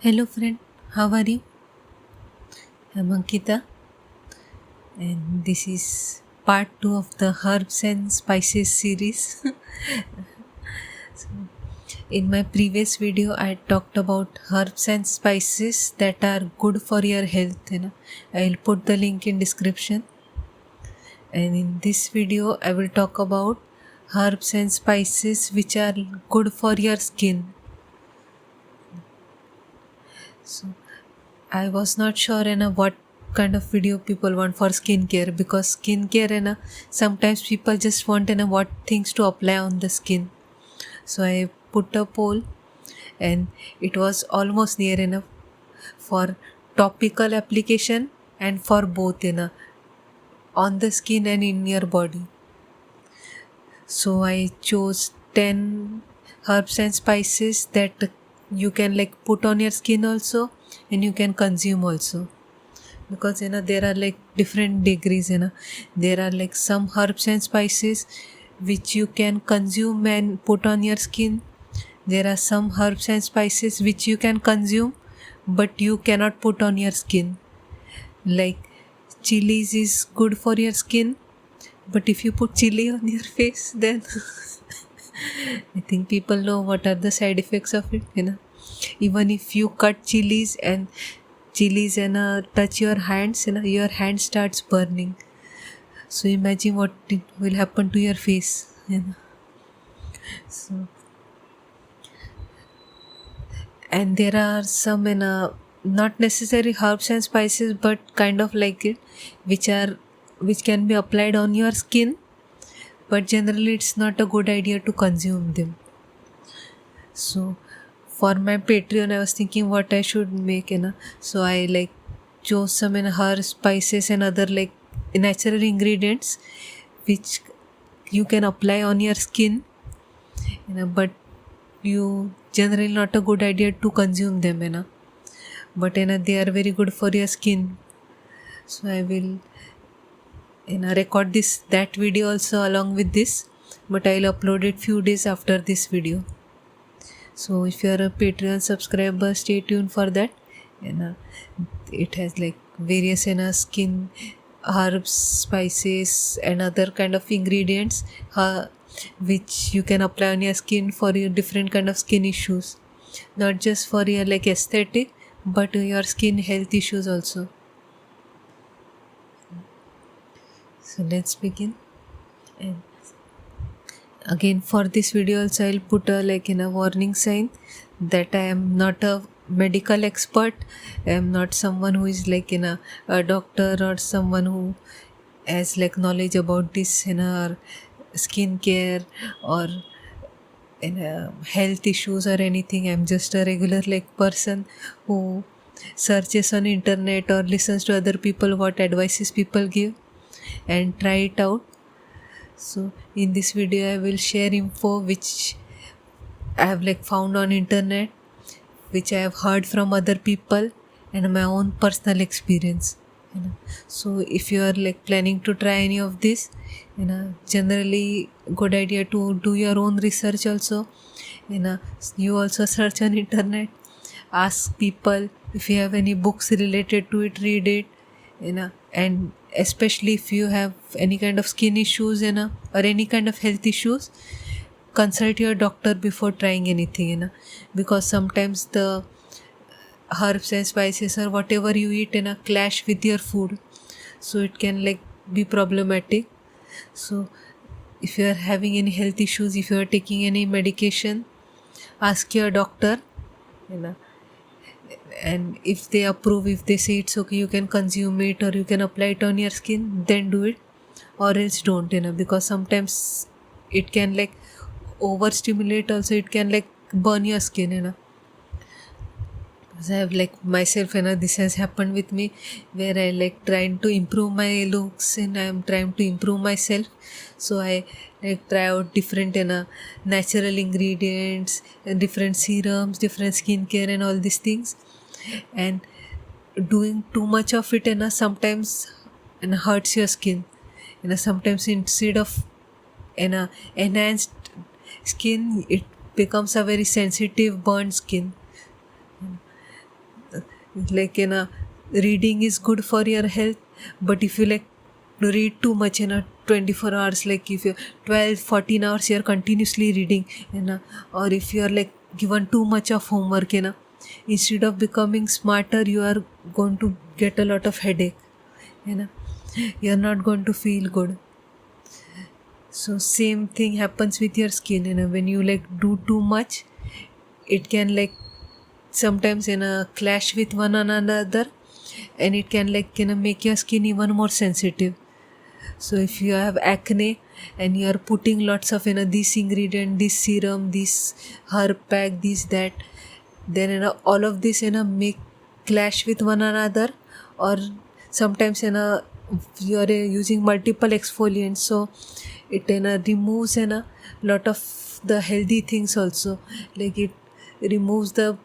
Hello friend, how are you? I'm Ankita and this is part 2 of the herbs and spices series. In my previous video I talked about herbs and spices that are good for your health. I'll put the link in description. And in this video I will talk about herbs and spices which are good for your skin. So I was not sure what kind of video people want for skincare, because skincare sometimes people just want what things to apply on the skin. So I put a poll and it was almost near enough for topical application and for both on the skin and in your body. So I chose 10 herbs and spices that you can put on your skin also and you can consume also, because there are different degrees. There are some herbs and spices which you can consume and put on your skin. There are some herbs and spices which you can consume but you cannot put on your skin. Like chilies is good for your skin, but if you put chili on your face, then I think people know what are the side effects of it. Even if you cut chilies and touch your hands, your hand starts burning. So imagine what it will happen to your face. So, and there are some not necessary herbs and spices, but kind of like it, which can be applied on your skin, but generally it's not a good idea to consume them. So for my Patreon I was thinking what I should make. So I chose some herbs, spices and other natural ingredients which you can apply on your skin, but you generally not a good idea to consume them. But they are very good for your skin. So I will record that video also along with this, but I'll upload it few days after this video. So if you are a Patreon subscriber, stay tuned for that. It has various skin herbs, spices and other kind of ingredients which you can apply on your skin for your different kind of skin issues, not just for your aesthetic, but your skin health issues also. So let's begin. And again, for this video also I'll put a warning sign that I am not a medical expert. I am not someone who is a doctor or someone who has knowledge about this or skincare or health issues or anything. I'm just a regular person who searches on internet or listens to other people what advices people give and try it out. So in this video I will share info which I have found on internet, which I have heard from other people and my own personal experience. So if you are planning to try any of this, generally good idea to do your own research also. You also search on internet, ask people. If you have any books related to it, read it. And especially if you have any kind of skin issues or any kind of health issues, consult your doctor before trying anything. Because sometimes the herbs and spices or whatever you eat clash with your food, so it can be problematic. So if you are having any health issues, if you are taking any medication, ask your doctor. And if they approve, if they say it's okay, you can consume it or you can apply it on your skin, then do it, or else don't. Because sometimes it can overstimulate also. It can burn your skin. I have myself, this has happened with me, where I trying to improve my looks and I am trying to improve myself. So I try out different natural ingredients and different serums, different skincare and all these things. And doing too much of it sometimes hurts your skin. Sometimes instead of enhanced skin, it becomes a very sensitive burnt skin. like reading is good for your health, but if you like read too much 24 hours, like if you 12-14 hours you're continuously reading, or if you're like given too much of homework, instead of becoming smarter, you are going to get a lot of headache, you're not going to feel good. So same thing happens with your skin, when you like do too much, it can like sometimes clash with one another, and it can like make your skin even more sensitive. So if you have acne and you are putting lots of this ingredient, this serum, this herb pack, this that, then all of this make clash with one another, or sometimes you are using multiple exfoliants, so it removes lot of the healthy things also, like it removes the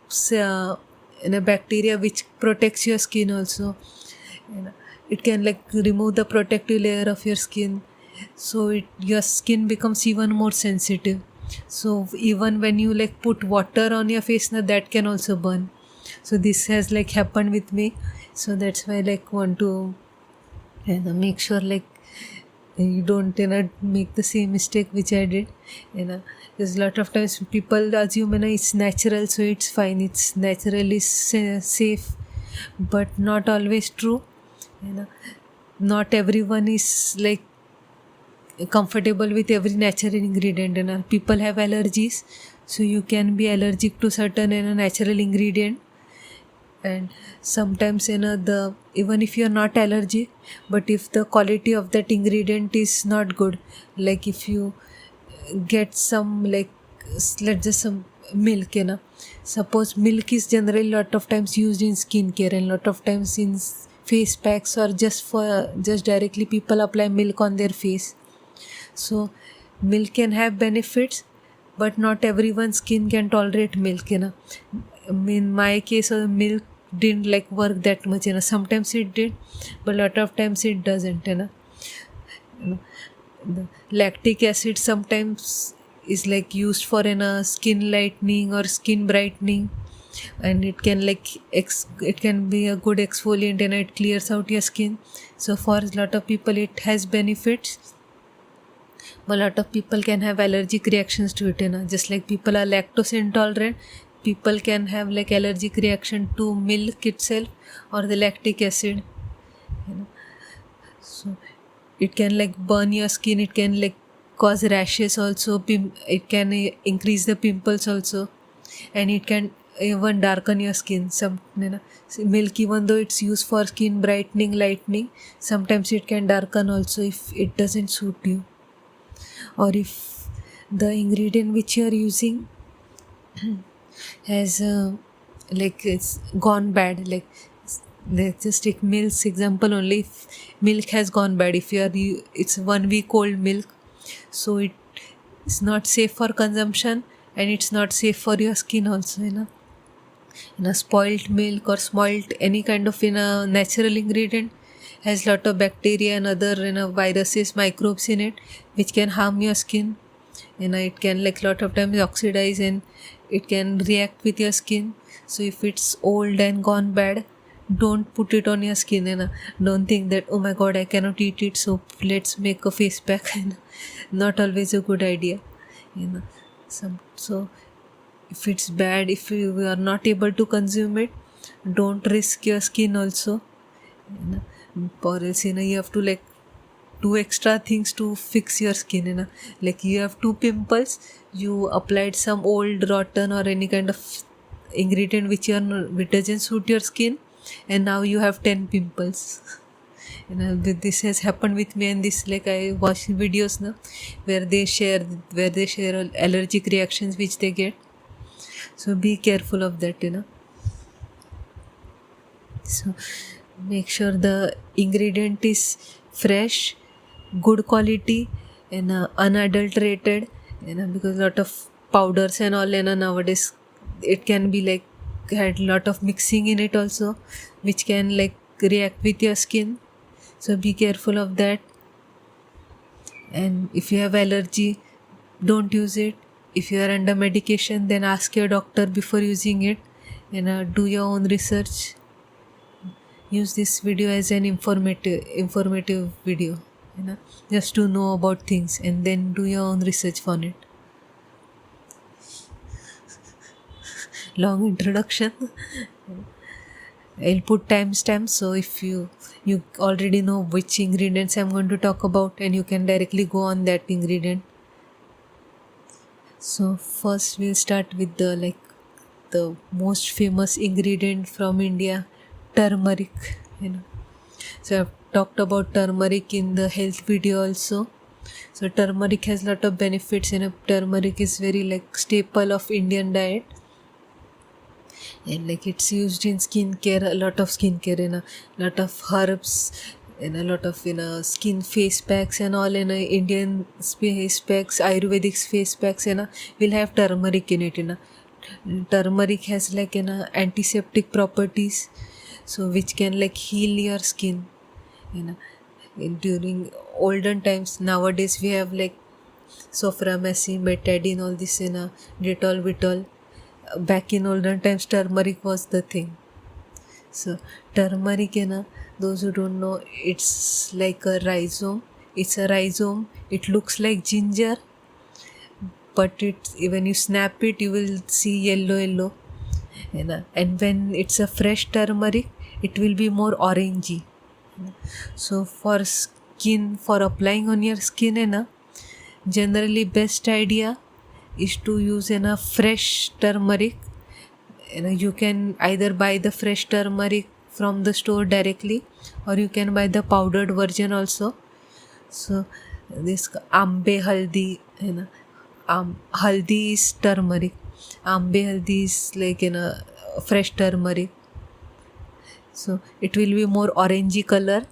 bacteria which protects your skin also. It can like remove the protective layer of your skin, so your skin becomes even more sensitive. So even when you like put water on your face, that can also burn. So this has like happened with me, so that's why I like want to make sure like you don't make the same mistake which I did. Because a lot of times people assume it's natural, so it's fine, it's naturally safe, but not always true. Not everyone is like comfortable with every natural ingredient, people have allergies, so you can be allergic to certain natural ingredient. And sometimes even if you're not allergic, but if the quality of that ingredient is not good, like if you get some like let's just some milk, suppose milk is generally lot of times used in skincare and lot of times in face packs, or just directly people apply milk on their face. So milk can have benefits, but not everyone's skin can tolerate milk. In my case, milk didn't like work that much. Sometimes it did, but a lot of times it doesn't. The lactic acid sometimes is like used for skin lightening or skin brightening, and it can like it can be a good exfoliant, and it clears out your skin. So for a lot of people it has benefits, but a lot of people can have allergic reactions to it. Just like people are lactose intolerant, people can have like allergic reaction to milk itself or the lactic acid. So it can like burn your skin, it can like cause rashes also, it can increase the pimples also, and it can even darken your skin. Milk, even though it's used for skin brightening, lightening, sometimes it can darken also if it doesn't suit you, or if the ingredient which you are using has like it's gone bad. Like let's just take milk's example only. If milk has gone bad, if it's 1 week old milk, so it's not safe for consumption, and it's not safe for your skin also. Spoiled milk or spoiled any kind of natural ingredient has lot of bacteria and other viruses, microbes in it, which can harm your skin. It can like lot of times oxidize, and it can react with your skin. So if it's old and gone bad, don't put it on your skin. Don't think that, oh my god, I cannot eat it, so let's make a face pack. Not always a good idea. So if it's bad, if you are not able to consume it, don't risk your skin also. Or else you have to like do extra things to fix your skin. Like you have 2 pimples, you applied some old rotten or any kind of ingredient which doesn't suit your skin, and now you have 10 pimples. This has happened with me, and this like I watch videos now where they share allergic reactions which they get. So be careful of that. So make sure the ingredient is fresh, good quality, and unadulterated. Because a lot of powders and all nowadays, it can be like had a lot of mixing in it also, which can like react with your skin. So be careful of that. And if you have allergy, don't use it. If you are under medication, then ask your doctor before using it, do your own research. use this video as an informative video, just to know about things and then do your own research on it. Long introduction. I'll put timestamps, so if you already know which ingredients I'm going to talk about, and you can directly go on that ingredient. So first we'll start with the most famous ingredient from India, turmeric. So I've talked about turmeric in the health video also. So turmeric has a lot of benefits. Turmeric is very staple of Indian diet, and it's used in skincare, a lot of skincare, a lot of herbs, and a lot of skin face packs and all. Indian face packs, Ayurvedic face packs, will have turmeric in it. Turmeric has antiseptic properties, so which can heal your skin. During olden times, nowadays we have soframycin, betadine, all this, Dettol, Vitol. Back in olden times, turmeric was the thing. So turmeric, those who don't know, it's like a rhizome. It's a rhizome. It looks like ginger, but when you snap it, you will see yellow. And when it's a fresh turmeric, it will be more orangey. So for applying on your skin, generally best idea is to use fresh turmeric. You can either buy the fresh turmeric from the store directly, or you can buy the powdered version also. So this ambe haldi, haldi is turmeric. Ambe haldi is fresh turmeric. So it will be more orangey color.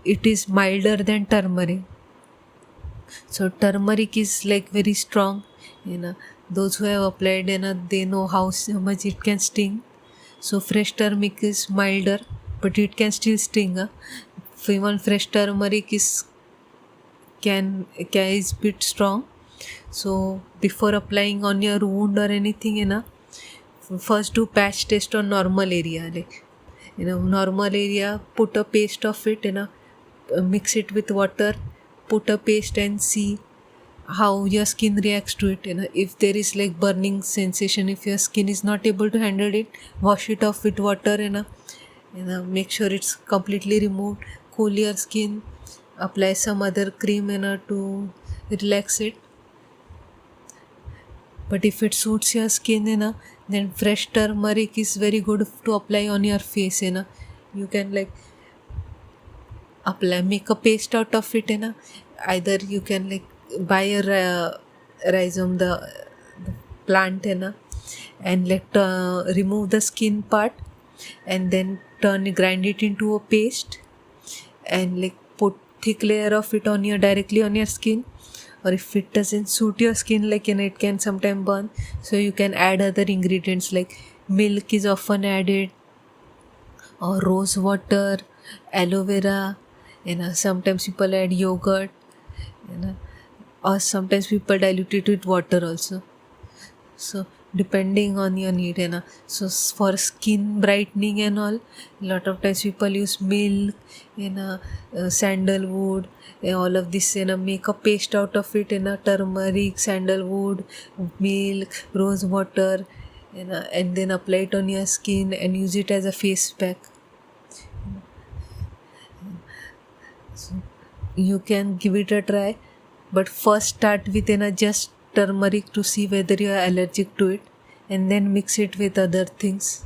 It is milder than turmeric. So turmeric is very strong. Those who have applied, they know how much it can sting. So fresh turmeric is milder, but it can still sting. Even fresh turmeric is bit strong. So before applying on your wound or anything, first do patch test on normal area. Normal area, put a paste of it, mix it with water, put a paste and see how your skin reacts to it. If there is burning sensation, if your skin is not able to handle it, wash it off with water, make sure it's completely removed, cool your skin, apply some other cream, to relax it. But if it suits your skin, then fresh turmeric is very good to apply on your face. You can apply, make a paste out of it. Either you can buy a rhizome, the plant, and remove the skin part, and then grind it into a paste, and put thick layer of it directly on your skin. Or if it doesn't suit your skin, it can sometimes burn, so you can add other ingredients milk is often added, or rose water, aloe vera, sometimes people add yogurt, or sometimes people dilute it with water also. So depending on your need, so for skin brightening and all, a lot of times people use milk, sandalwood, all of this, make a paste out of it, turmeric, sandalwood, milk, rose water, and then apply it on your skin and use it as a face pack. So you can give it a try, but first start with just turmeric to see whether you are allergic to it, and then mix it with other things,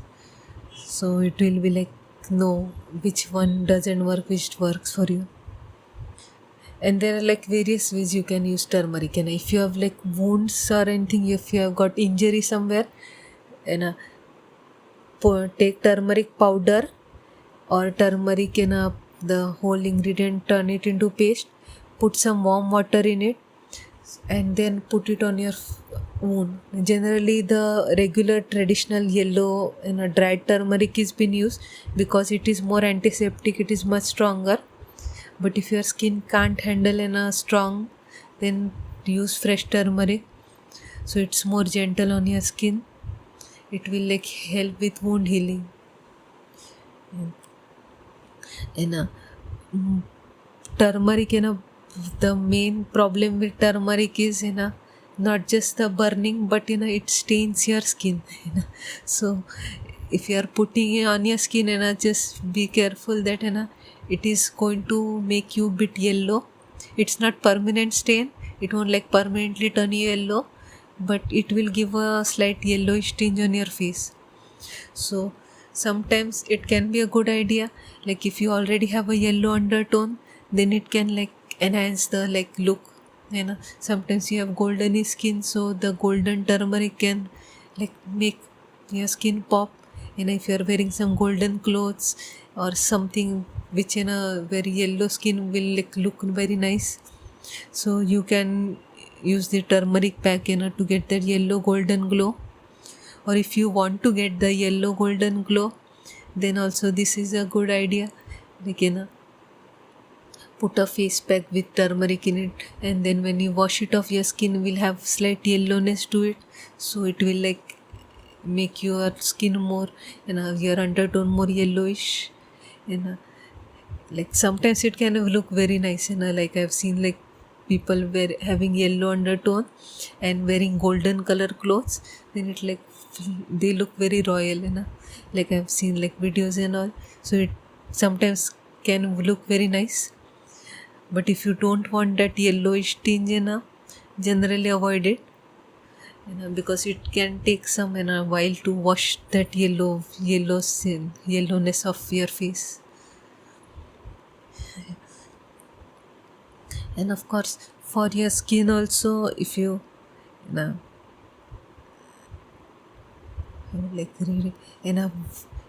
so it will be know which one doesn't work, which works for you. And there are various ways you can use turmeric. If you have wounds or anything, if you have got injury somewhere, take turmeric powder or turmeric, the whole ingredient, turn it into paste, put some warm water in it, and then put it on your wound. Generally the regular traditional yellow dried turmeric is been used because it is more antiseptic, it is much stronger. But if your skin can't handle strong, then use fresh turmeric, so it's more gentle on your skin. It will help with wound healing. And turmeric, the main problem with turmeric is not just the burning, but it stains your skin. So if you are putting it on your skin, just be careful that it is going to make you bit yellow. It's not permanent stain, it won't like permanently turn you yellow, but it will give a slight yellowish tinge on your face. So sometimes it can be a good idea, like if you already have a yellow undertone, then it can like enhance the like look. Sometimes you have golden skin, so the golden turmeric can like make your skin pop. If you are wearing some golden clothes or something which in a very yellow skin will like look very nice, so you can use the turmeric pack to get that yellow golden glow. Or if you want to get the yellow golden glow, then also this is a good idea, like put a face pack with turmeric in it, and then when you wash it off, your skin will have slight yellowness to it, so it will like make your skin more your undertone more yellowish. Like sometimes it can look very nice, like I've seen like people having yellow undertone and wearing golden color clothes, then it like they look very royal, like I've seen like videos and all. So it sometimes can look very nice, but if you don't want that yellowish tinge, generally avoid it, because it can take some while to wash that yellowness of your face. And of course for your skin also, if you like really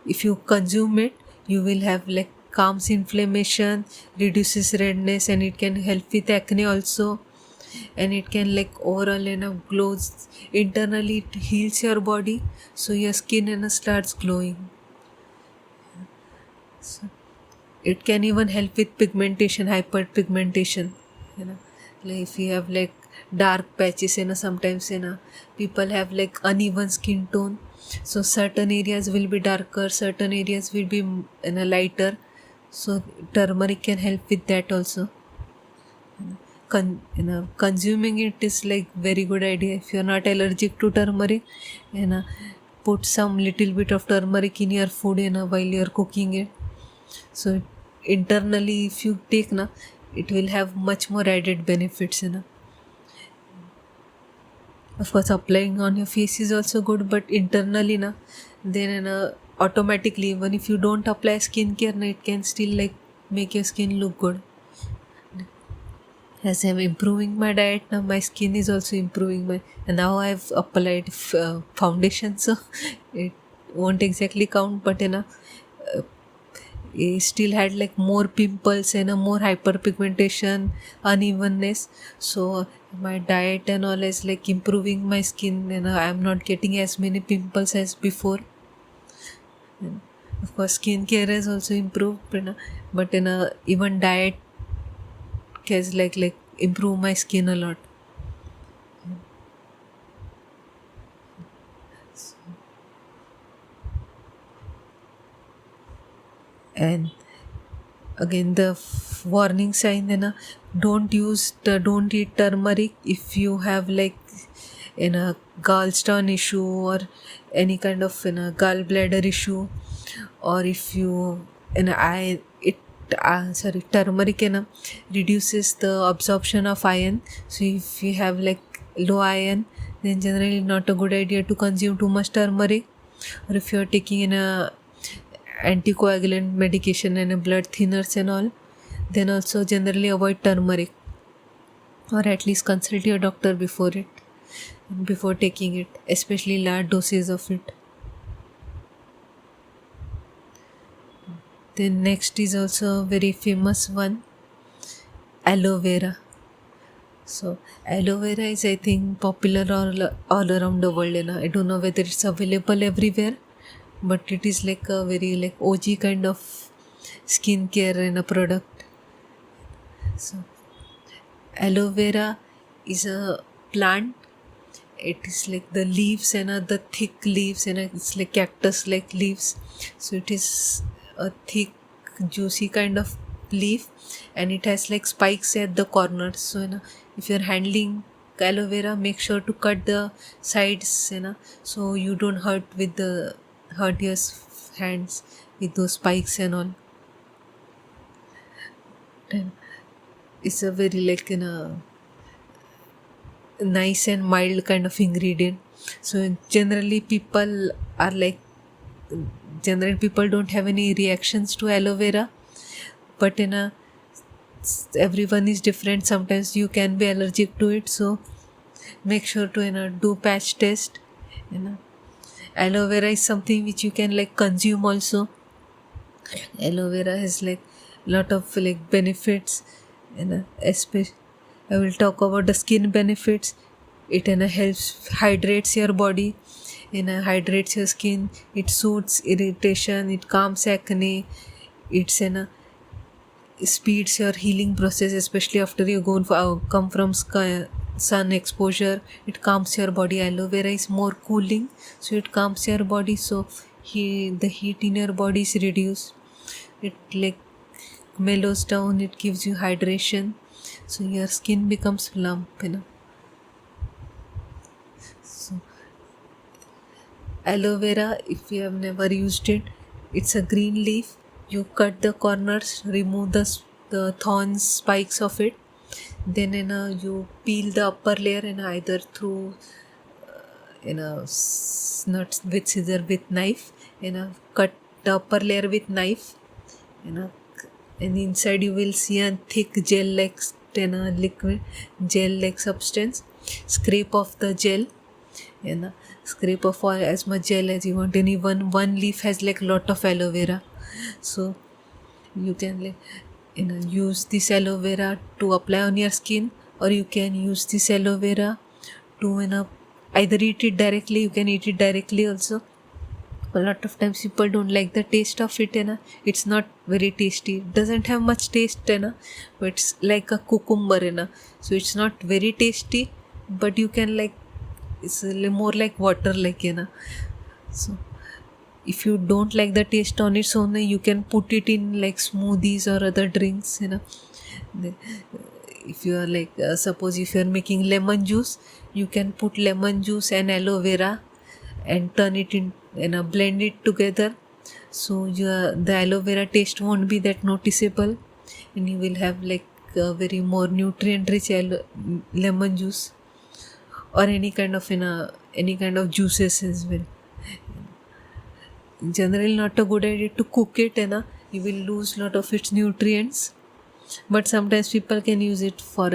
if you consume it, you will have like calms inflammation, reduces redness, and it can help with acne also, and it can like overall glows internally. It heals your body, so your skin starts glowing. So it can even help with pigmentation, hyperpigmentation. Like if you have like dark patches, sometimes people have like uneven skin tone, so certain areas will be darker, certain areas will be lighter, so turmeric can help with that also. Consuming it is like very good idea. If you are not allergic to turmeric, put some little bit of turmeric in your food while you are cooking it, so internally if you take it will have much more added benefits. Of course applying on your face is also good, but internally then automatically, even if you don't apply skincare, it can still like make your skin look good. As I'm improving my diet now, my skin is also improving. And now I've applied foundation, so it won't exactly count, but I still had like more pimples and more hyperpigmentation, unevenness. So my diet and all is like improving my skin, I'm not getting as many pimples as before. And of course skincare has also improved, but even diet has like improve my skin a lot. And again the warning sign, don't eat turmeric if you have like gallstone issue or any kind of gallbladder issue, or if you turmeric reduces the absorption of iron, so if you have like low iron, then generally not a good idea to consume too much turmeric. Or if you are taking anticoagulant medication and blood thinners and all, then also generally avoid turmeric, or at least consult your doctor before taking it, especially large doses of it. Then next is also a very famous one, aloe vera. So aloe vera is I think popular all around the world. I don't know whether it's available everywhere, but it is like a very like OG kind of skincare and a product. So aloe vera is a plant. It is like the leaves and the thick leaves, and it's like cactus like leaves. So it is a thick juicy kind of leaf, and it has like spikes at the corners. So if you're handling aloe vera, make sure to cut the sides, so you don't hurt your hands with those spikes and all. And it's a very like nice and mild kind of ingredient. So generally people don't have any reactions to aloe vera, but everyone is different. Sometimes you can be allergic to it, so make sure to do patch test. Aloe vera is something which you can like consume also. Aloe vera has like lot of like benefits, especially I will talk about the skin benefits. It helps hydrates your body, hydrates your skin. It soothes irritation. It calms acne. It's speeds your healing process, especially after you come from sun exposure. It calms your body. Aloe vera is more cooling, so it calms your body. So the heat in your body is reduced. It like mellows down. It gives you hydration, so your skin becomes plump. So aloe vera, if you have never used it, it's a green leaf. You cut the corners, remove the thorns, spikes of it. Then you peel the upper layer, either through not with scissor, with knife. Cut the upper layer with knife. And inside you will see a thick gel like liquid gel like substance. Scrape off the gel, scrape off as much gel as you want. One leaf has like lot of aloe vera, so you can like use this aloe vera to apply on your skin, or you can use this aloe vera to either eat it directly. You can eat it directly also. A lot of times people don't like the taste of it, it's not very tasty. It doesn't have much taste, but it's like a cucumber, so it's not very tasty, but you can like, it's a little more like water, like so if you don't like the taste on its own, you can put it in like smoothies or other drinks. If you are like suppose if you are making lemon juice, you can put lemon juice and aloe vera and turn it in, blend it together, so the aloe vera taste won't be that noticeable, and you will have like a very more nutrient rich lemon juice, or any kind of juices as well. Generally not a good idea to cook it, you will lose lot of its nutrients, but sometimes people can use it for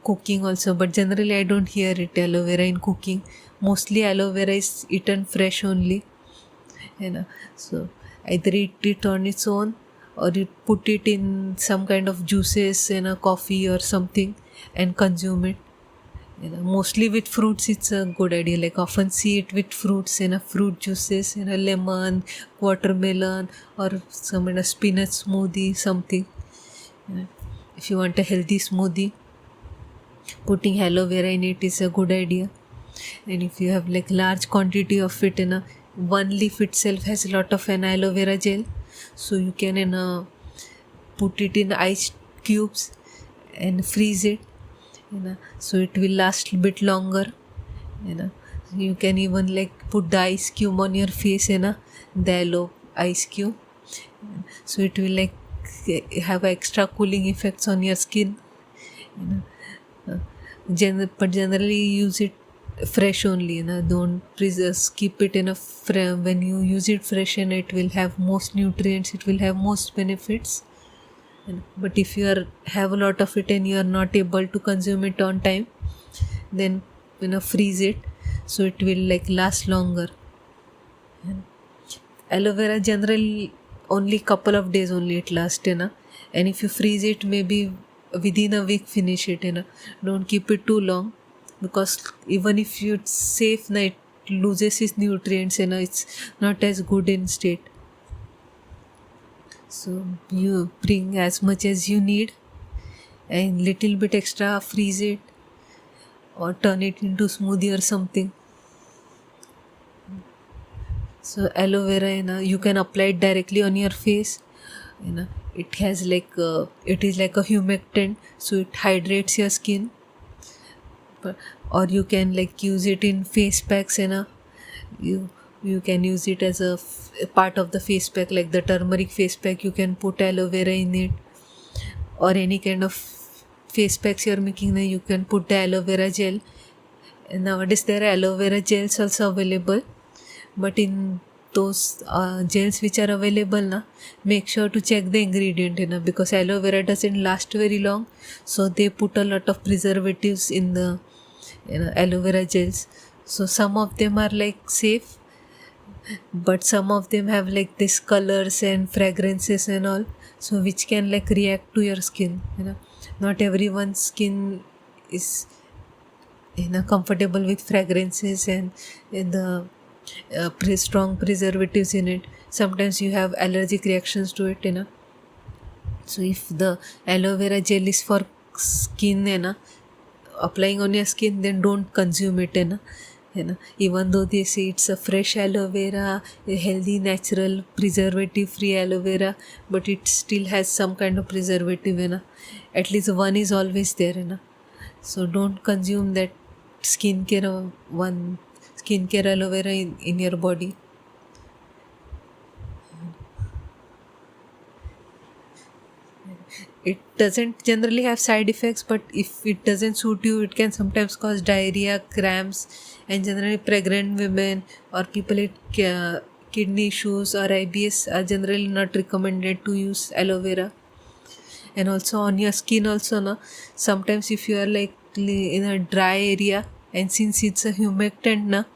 cooking also. But generally I don't hear it aloe vera in cooking. Mostly aloe vera is eaten fresh only, so either eat it on its own, or you put it in some kind of juices in a coffee or something and consume it. Mostly with fruits it's a good idea. Like often see it with fruits, fruit juices, lemon, watermelon, or some spinach smoothie, something. If you want a healthy smoothie, putting aloe vera in it is a good idea. And if you have like large quantity of it, one leaf itself has a lot of an aloe vera gel, so you can put it in ice cubes and freeze it, so it will last a bit longer. You can even like put the ice cube on your face, the aloe ice cube, so it will like have extra cooling effects on your skin. But generally use it fresh only, don't keep it when you use it fresh, and it will have most nutrients, it will have most benefits. But if you have a lot of it and you are not able to consume it on time, then freeze it, so it will like last longer. Aloe vera generally only couple of days only it lasts, and if you freeze it, maybe within a week finish it, don't keep it too long, because even if it's safe, it loses its nutrients, it's not as good in state. So you bring as much as you need, and little bit extra freeze it, or turn it into smoothie or something. So aloe vera, you can apply it directly on your face. It has like it is like a humectant, so it hydrates your skin. Or you can like use it in face packs. You you can use it as a part of the face pack, like the turmeric face pack. You can put aloe vera in it, or any kind of face packs you're making. Then you can put the aloe vera gel. And nowadays there are aloe vera gels also available, but in those gels which are available now, make sure to check the ingredient, because aloe vera doesn't last very long, so they put a lot of preservatives in the aloe vera gels. So some of them are like safe, but some of them have like this colors and fragrances and all, so which can like react to your skin. Not everyone's skin is comfortable with fragrances and the strong preservatives in it. Sometimes you have allergic reactions to it. So if the aloe vera gel is for skin, applying on your skin, then don't consume it. Even though they say it's a fresh aloe vera, a healthy, natural, preservative free aloe vera, but it still has some kind of preservative. At least one is always there. So don't consume that skincare aloe vera in your body. It doesn't generally have side effects, but if it doesn't suit you, it can sometimes cause diarrhea, cramps, and generally pregnant women or people with kidney issues or IBS are generally not recommended to use aloe vera. And also on your skin also, sometimes if you are like in a dry area, and since it's a humectant,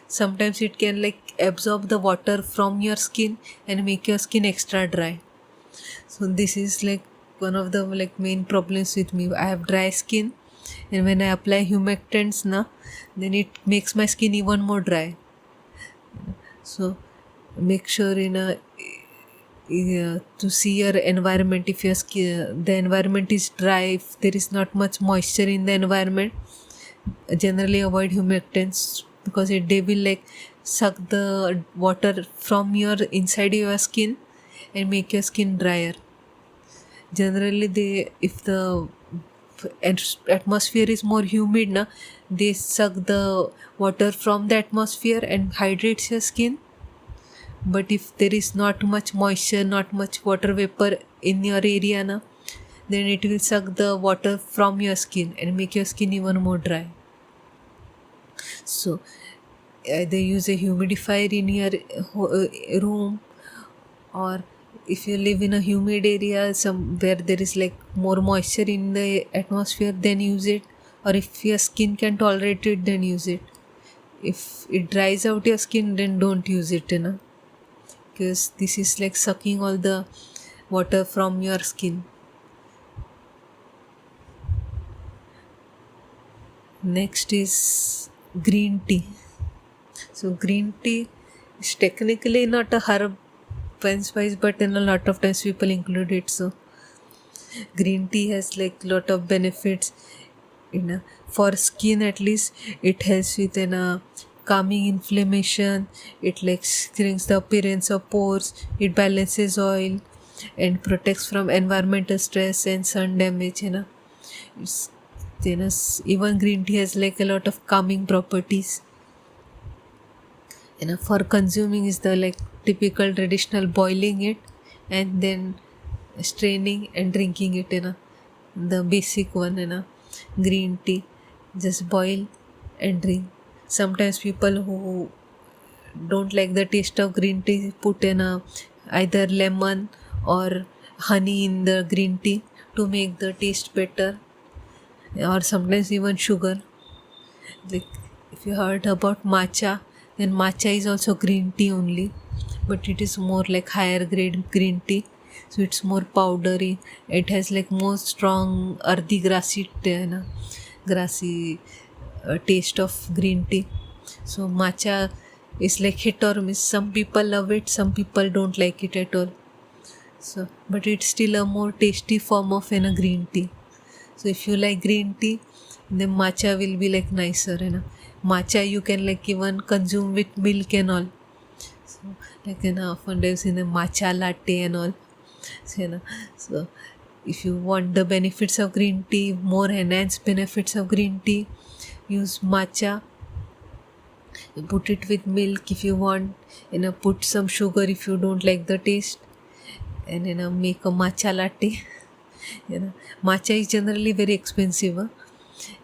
sometimes it can like absorb the water from your skin and make your skin extra dry. So this is like one of the like main problems with me. I have dry skin, and when I apply humectants, then it makes my skin even more dry. So make sure to see your environment. If your skin, the environment is dry, if there is not much moisture in the environment, generally avoid humectants, because they will like suck the water from your inside your skin and make your skin drier. Generally if the atmosphere is more humid, they suck the water from the atmosphere and hydrates your skin. But if there is not much moisture, not much water vapor in your area, then it will suck the water from your skin and make your skin even more dry. So either use a humidifier in your room, or if you live in a humid area where there is like more moisture in the atmosphere, then use it. Or if your skin can tolerate it, then use it. If it dries out your skin, then don't use it, because this is like sucking all the water from your skin. Next is green tea. So green tea is technically not a herb and spice, but in a lot of times people include it. So green tea has like lot of benefits. For skin at least, it helps with calming inflammation. It like shrinks the appearance of pores. It balances oil and protects from environmental stress and sun damage. It's, even green tea has like a lot of calming properties. For consuming is the like typical traditional boiling it and then straining and drinking it. The basic one. Green tea, just boil and drink. Sometimes people who don't like the taste of green tea put in either lemon or honey in the green tea to make the taste better, or sometimes even sugar. Like if you heard about matcha, then matcha is also green tea only, but it is more like higher grade green tea, so it's more powdery. It has like more strong earthy grassy taste of green tea. So matcha is like hit or miss. Some people love it, some people don't like it at all. So but it's still a more tasty form of a green tea. So if you like green tea, then matcha will be like nicer. Matcha you can like even consume with milk and all. Like often there's in a matcha latte and all. So if you want the benefits of green tea, more enhanced benefits of green tea, use matcha. You put it with milk if you want. Put some sugar if you don't like the taste, and make a matcha latte. Matcha is generally very expensive.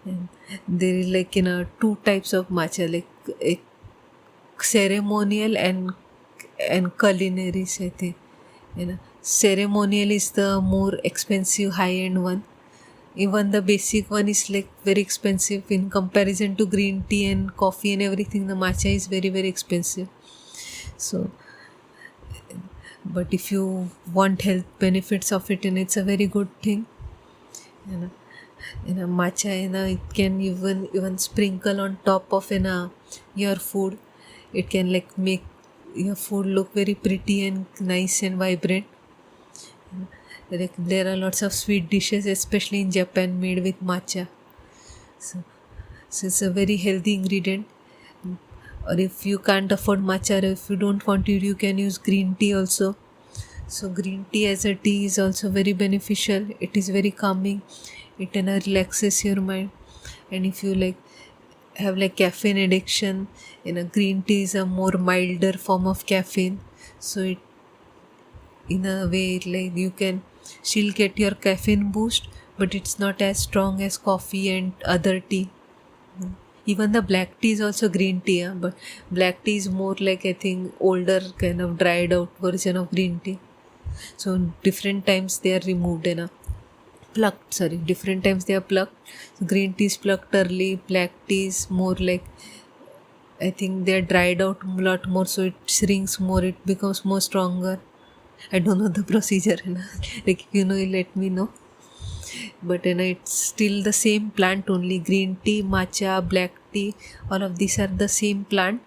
And there is like two types of matcha, like a ceremonial and culinary, I think. Ceremonial is the more expensive high-end one. Even the basic one is like very expensive in comparison to green tea and coffee and everything. The matcha is very, very expensive. So, but if you want health benefits of it, and it's a very good thing. Matcha, it can even sprinkle on top of your food. It can like make your food look very pretty and nice and vibrant. Like there are lots of sweet dishes, especially in Japan, made with matcha. So it's a very healthy ingredient. Or if you can't afford matcha, or if you don't want it, you can use green tea also. So green tea as a tea is also very beneficial. It is very calming. It relaxes your mind. And if you have caffeine addiction, green tea is a more milder form of caffeine. So it, in a way, like you can still get your caffeine boost, but it's not as strong as coffee and other tea. Even the black tea is also green tea, but black tea is more like, I think, older kind of dried out version of green tea. So different times they are removed, different times they are plucked. So green tea is plucked early, black tea is more like, I think they are dried out a lot more, so it shrinks more, it becomes more stronger. I don't know the procedure, like if you know, you let me know. But it's still the same plant only. Green tea, matcha, black tea, all of these are the same plant,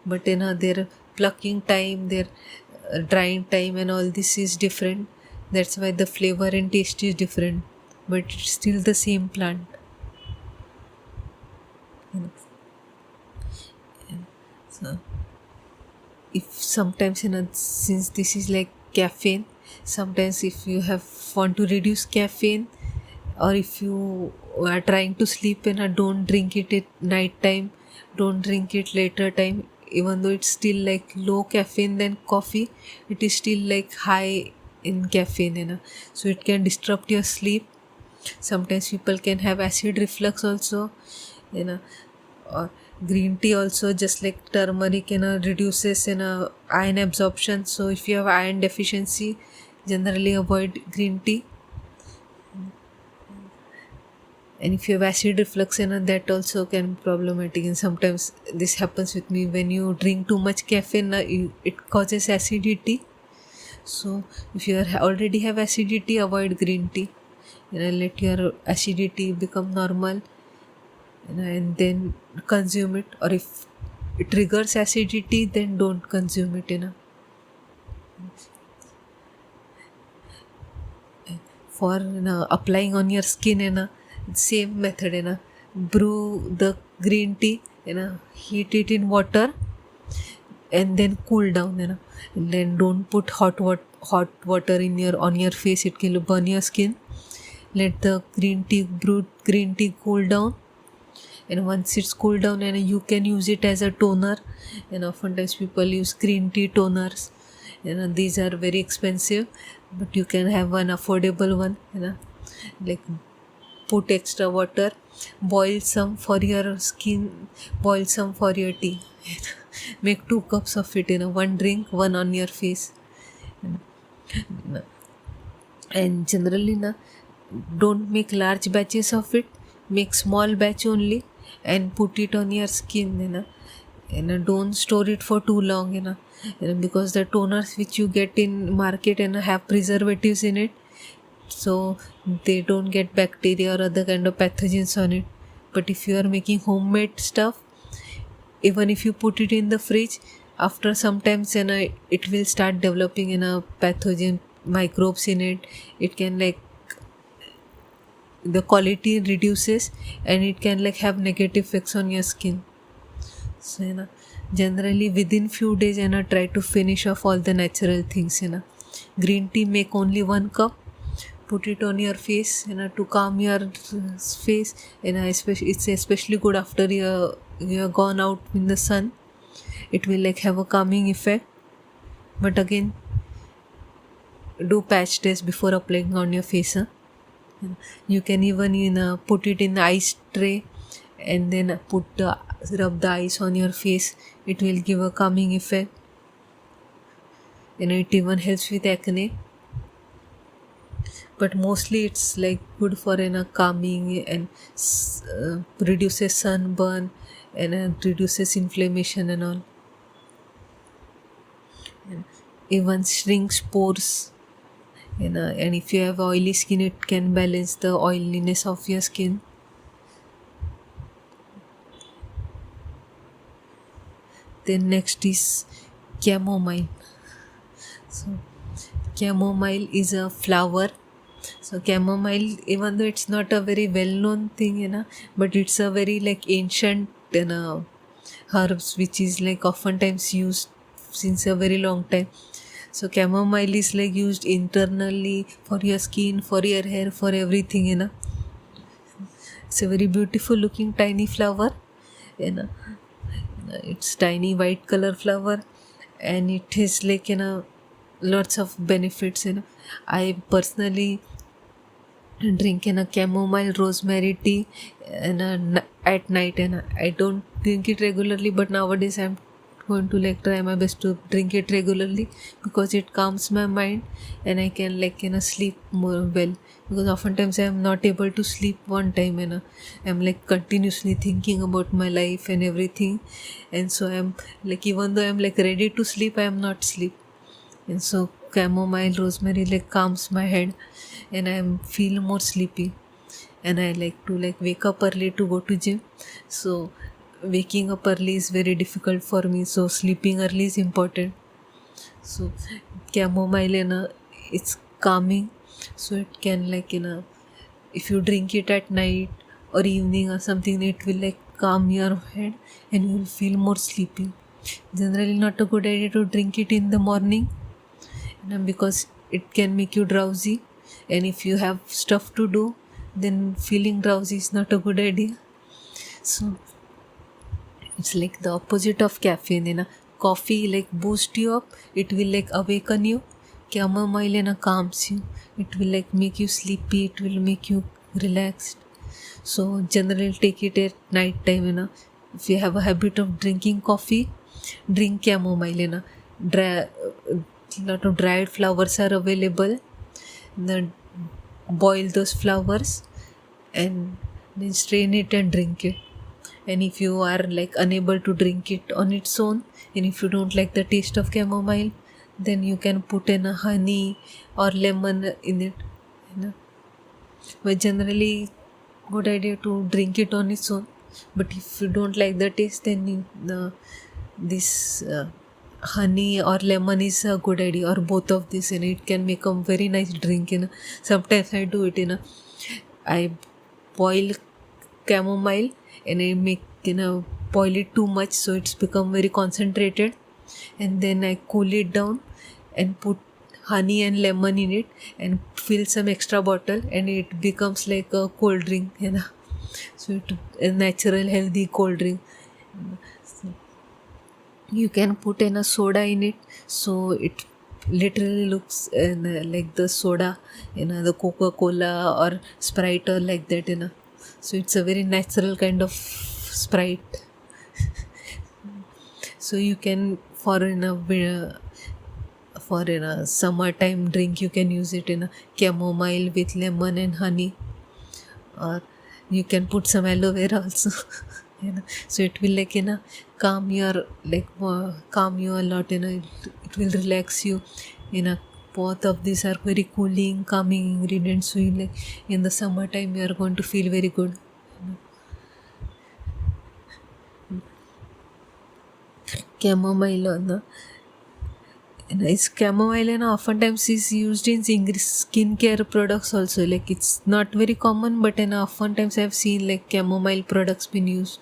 but their plucking time, their drying time and all this is different. That's why the flavor and taste is different, but it's still the same plant. So if sometimes since this is like caffeine, sometimes if you want to reduce caffeine, or if you are trying to sleep and don't drink it at night time, don't drink it later time, even though it's still like low caffeine than coffee, it is still like high in caffeine, so it can disrupt your sleep. Sometimes people can have acid reflux also, or green tea also, just like turmeric reduces iron absorption. So if you have iron deficiency, generally avoid green tea. And if you have acid reflux, that also can be problematic. And sometimes this happens with me. When you drink too much caffeine, it causes acidity. So if you already have acidity, avoid green tea. Let your acidity become normal, and then consume it. Or if it triggers acidity, then don't consume it. For applying on your skin, same method. Brew the green tea, heat it in water, and then cool down, and then don't put hot water on your face. It can burn your skin. Let the brewed green tea cool down, and once it's cooled down, you can use it as a toner. Oftentimes people use green tea toners. These are very expensive, but you can have one affordable one. Like put extra water, boil some for your skin, boil some for your tea. Make 2 cups of it, one drink, one on your face. And generally, don't make large batches of it. Make small batch only and put it on your skin. Don't store it for too long. Because the toners which you get in market have preservatives in it, so they don't get bacteria or other kind of pathogens on it. But if you are making homemade stuff, even if you put it in the fridge, after some time it will start developing pathogen microbes in it. It can the quality reduces, and it can have negative effects on your skin. So generally within few days try to finish off all the natural things. Green tea, make only 1 cup, put it on your face to calm your face. It's especially good after you're gone out in the sun. It will like have a calming effect. But again, do patch test before applying on your face. You can even put it in the ice tray and then rub the ice on your face. It will give a calming effect. It even helps with acne. But mostly it's like good for calming and reduces sunburn and reduces inflammation and all. And even shrinks pores. And if you have oily skin, it can balance the oiliness of your skin. Then next is chamomile. So chamomile is a flower. So chamomile, even though it's not a very well-known thing, but it's a very like ancient herbs which is like oftentimes used since a very long time. So chamomile is like used internally for your skin, for your hair, for everything. It's a very beautiful looking tiny flower. It's tiny white color flower, and it has like lots of benefits. I personally drink chamomile rosemary tea at night, and I don't drink it regularly, but nowadays I'm going to like try my best to drink it regularly because it calms my mind and I can sleep more well, because oftentimes I am not able to sleep one time I'm like continuously thinking about my life and everything, and so I'm like, even though I'm like ready to sleep, I am not sleep. And so chamomile rosemary like calms my head and I feel more sleepy, and I like to like wake up early to go to gym. So waking up early is very difficult for me, so sleeping early is important. So chamomile it's calming, so it can like if you drink it at night or evening or something, it will like calm your head and you will feel more sleepy. Generally not a good idea to drink it in the morning because it can make you drowsy, and if you have stuff to do, then feeling drowsy is not a good idea. So it's like the opposite of caffeine. Coffee like boosts you up, it will like awaken you. Chamomile calms you, it will like make you sleepy, it will make you relaxed. So generally take it at night time. If you have a habit of drinking coffee, drink chamomile. Lot of dried flowers are available. Then boil those flowers and then strain it and drink it. And if you are like unable to drink it on its own, and if you don't like the taste of chamomile, then you can put in a honey or lemon in it. But generally good idea to drink it on its own. But if you don't like the taste, then this honey or lemon is a good idea, or both of this, and it can make a very nice drink. Sometimes I do it. I boil chamomile and I make boil it too much, so it's become very concentrated, and then I cool it down and put honey and lemon in it and fill some extra bottle, and it becomes like a cold drink. So it's a natural healthy cold drink. So you can put in a soda in it, so it literally looks like the soda, the Coca-Cola or Sprite or like that. So it's a very natural kind of Sprite. So you can for a summertime drink, you can use it in a chamomile with lemon and honey, or you can put some aloe vera also. So it will like calm you a lot. It will relax you. Both of these are very cooling, calming ingredients. So in the summertime you are going to feel very good. Chamomile chamomile oftentimes is used in skincare products also. Like it's not very common, but oftentimes I've seen like chamomile products being used.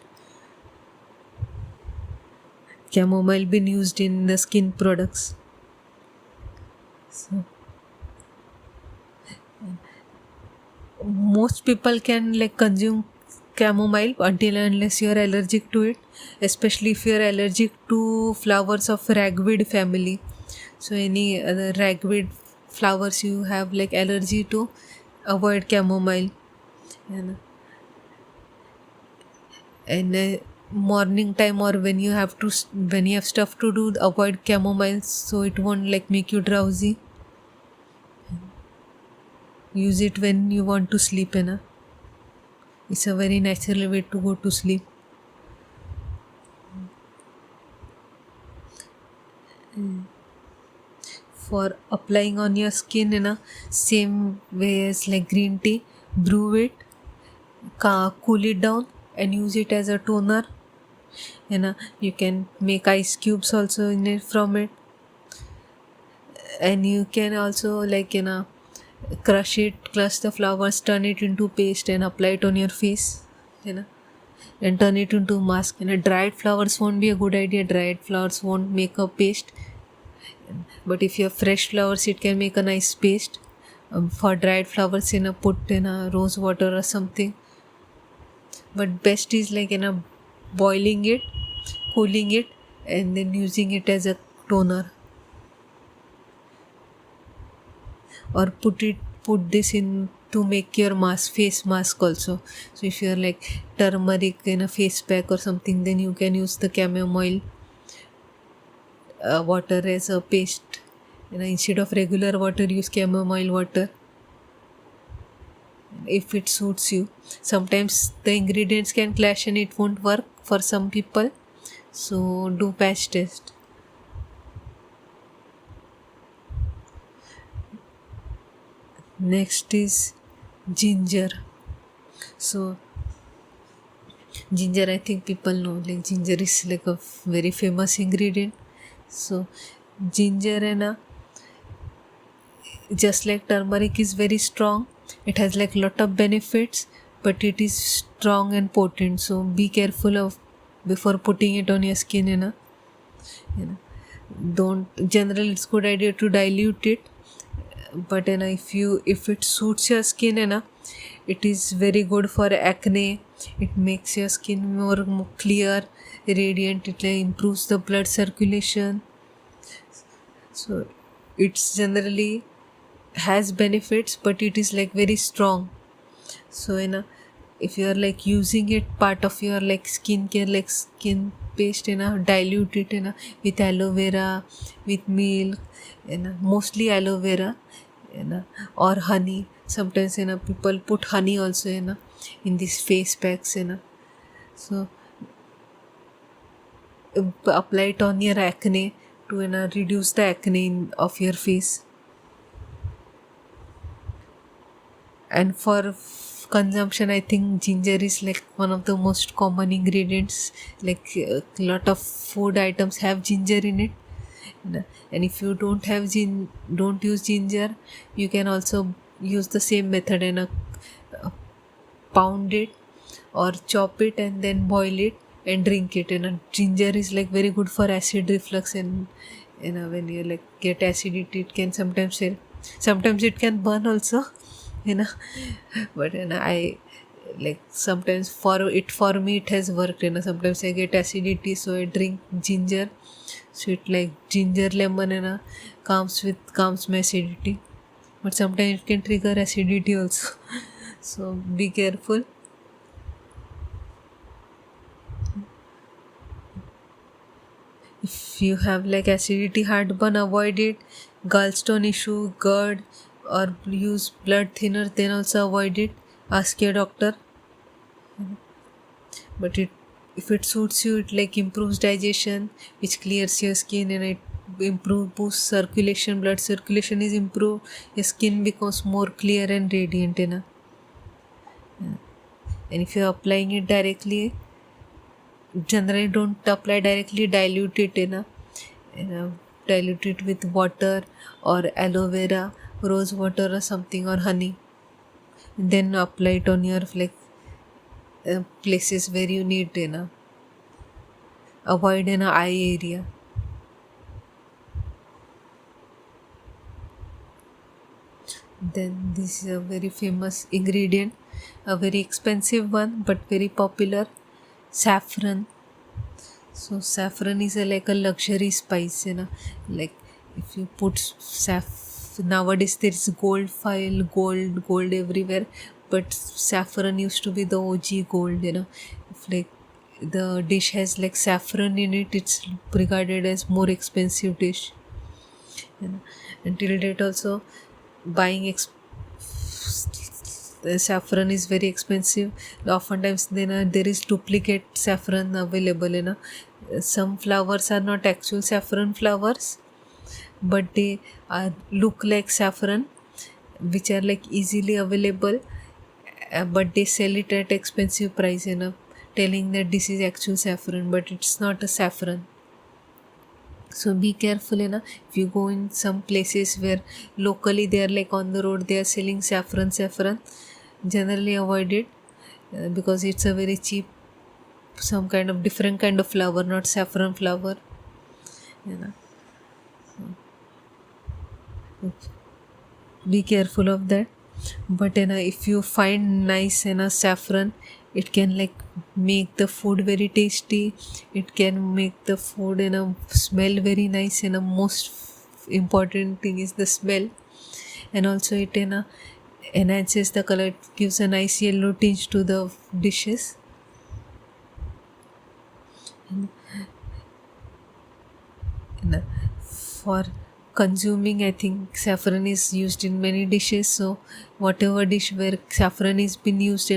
chamomile been used in the skin products. So most people can like consume chamomile until and unless you are allergic to it, especially if you are allergic to flowers of ragweed family. So any other ragweed flowers you have like allergy to, avoid chamomile. And morning time, or when you have stuff to do, avoid chamomile so it won't like make you drowsy. Use it when you want to sleep, na. It's a very natural way to go to sleep. For applying on your skin in a same way as like green tea, brew it, cool it down and use it as a toner. You can make ice cubes also in it from it, and you can also like crush the flowers, turn it into paste and apply it on your face, and turn it into mask. Dried flowers won't be a good idea. Dried flowers won't make a paste, but if you have fresh flowers, it can make a nice paste. For dried flowers, put in a rose water or something. But best is like boiling it, cooling it, and then using it as a toner. Or put this in to make your face mask also. So if you are like turmeric in a face pack or something, then you can use the chamomile water as a paste. Instead of regular water, use chamomile water if it suits you. Sometimes the ingredients can clash and it won't work for some people, so do patch test. Next is ginger. So ginger, I think people know, like ginger is like a very famous ingredient. So ginger just like turmeric is very strong. It has like lot of benefits, but it is strong and potent. So be careful of before putting it on your skin. Don't, generally it's good idea to dilute it, but if it suits your skin, it is very good for acne. It makes your skin more clear, radiant. It improves the blood circulation. So it's generally has benefits, but it is like very strong. So if you are like using it part of your like skincare, like skin paste, dilute it with aloe vera, with milk, mostly aloe vera, or honey. Sometimes people put honey also in these face packs. So apply it on your acne to reduce the acne of your face. And for consumption, I think ginger is like one of the most common ingredients. Like a lot of food items have ginger in it. And if you don't use ginger, you can also use the same method and pound it or chop it and then boil it and drink it. Ginger is like very good for acid reflux, and when you like get acidity, it can sometimes it can burn also. But I like sometimes for me it has worked. Sometimes I get acidity, so I drink ginger. So it like ginger lemon calms my acidity, but sometimes it can trigger acidity also. So be careful. If you have like acidity, heartburn, avoid it. Gallstone issue, GERD, or use blood thinner, then also avoid it. Ask your doctor. But if it suits you, it like improves digestion, which clears your skin, and it boosts circulation. Blood circulation is improved, your skin becomes more clear and radiant. And if you're applying it directly, generally don't apply directly, dilute it dilute it with water or aloe vera, rose water or something, or honey, then apply it on your like places where you need avoid an eye area. Then this is a very famous ingredient, a very expensive one but very popular, saffron. So saffron is like a luxury spice, like if you put nowadays there is gold file, gold everywhere, but saffron used to be the OG gold, if like the dish has like saffron in it, it's regarded as more expensive dish. Until date also buying the saffron is very expensive. Oftentimes then there is duplicate saffron available. Some flowers are not actual saffron flowers, but they look like saffron, which are like easily available, but they sell it at expensive price, telling that this is actual saffron, but it's not a saffron. So be careful, if you go in some places where locally they are like on the road they are selling saffron, generally avoid it, because it's a very cheap, some kind of different kind of flower, not saffron flower. Be careful of that. But if you find nice saffron, it can like make the food very tasty, it can make the food smell very nice, most important thing is the smell. And also it enhances the color, it gives a nice yellow tinge to the dishes. For consuming, I think saffron is used in many dishes, so whatever dish where saffron is been used,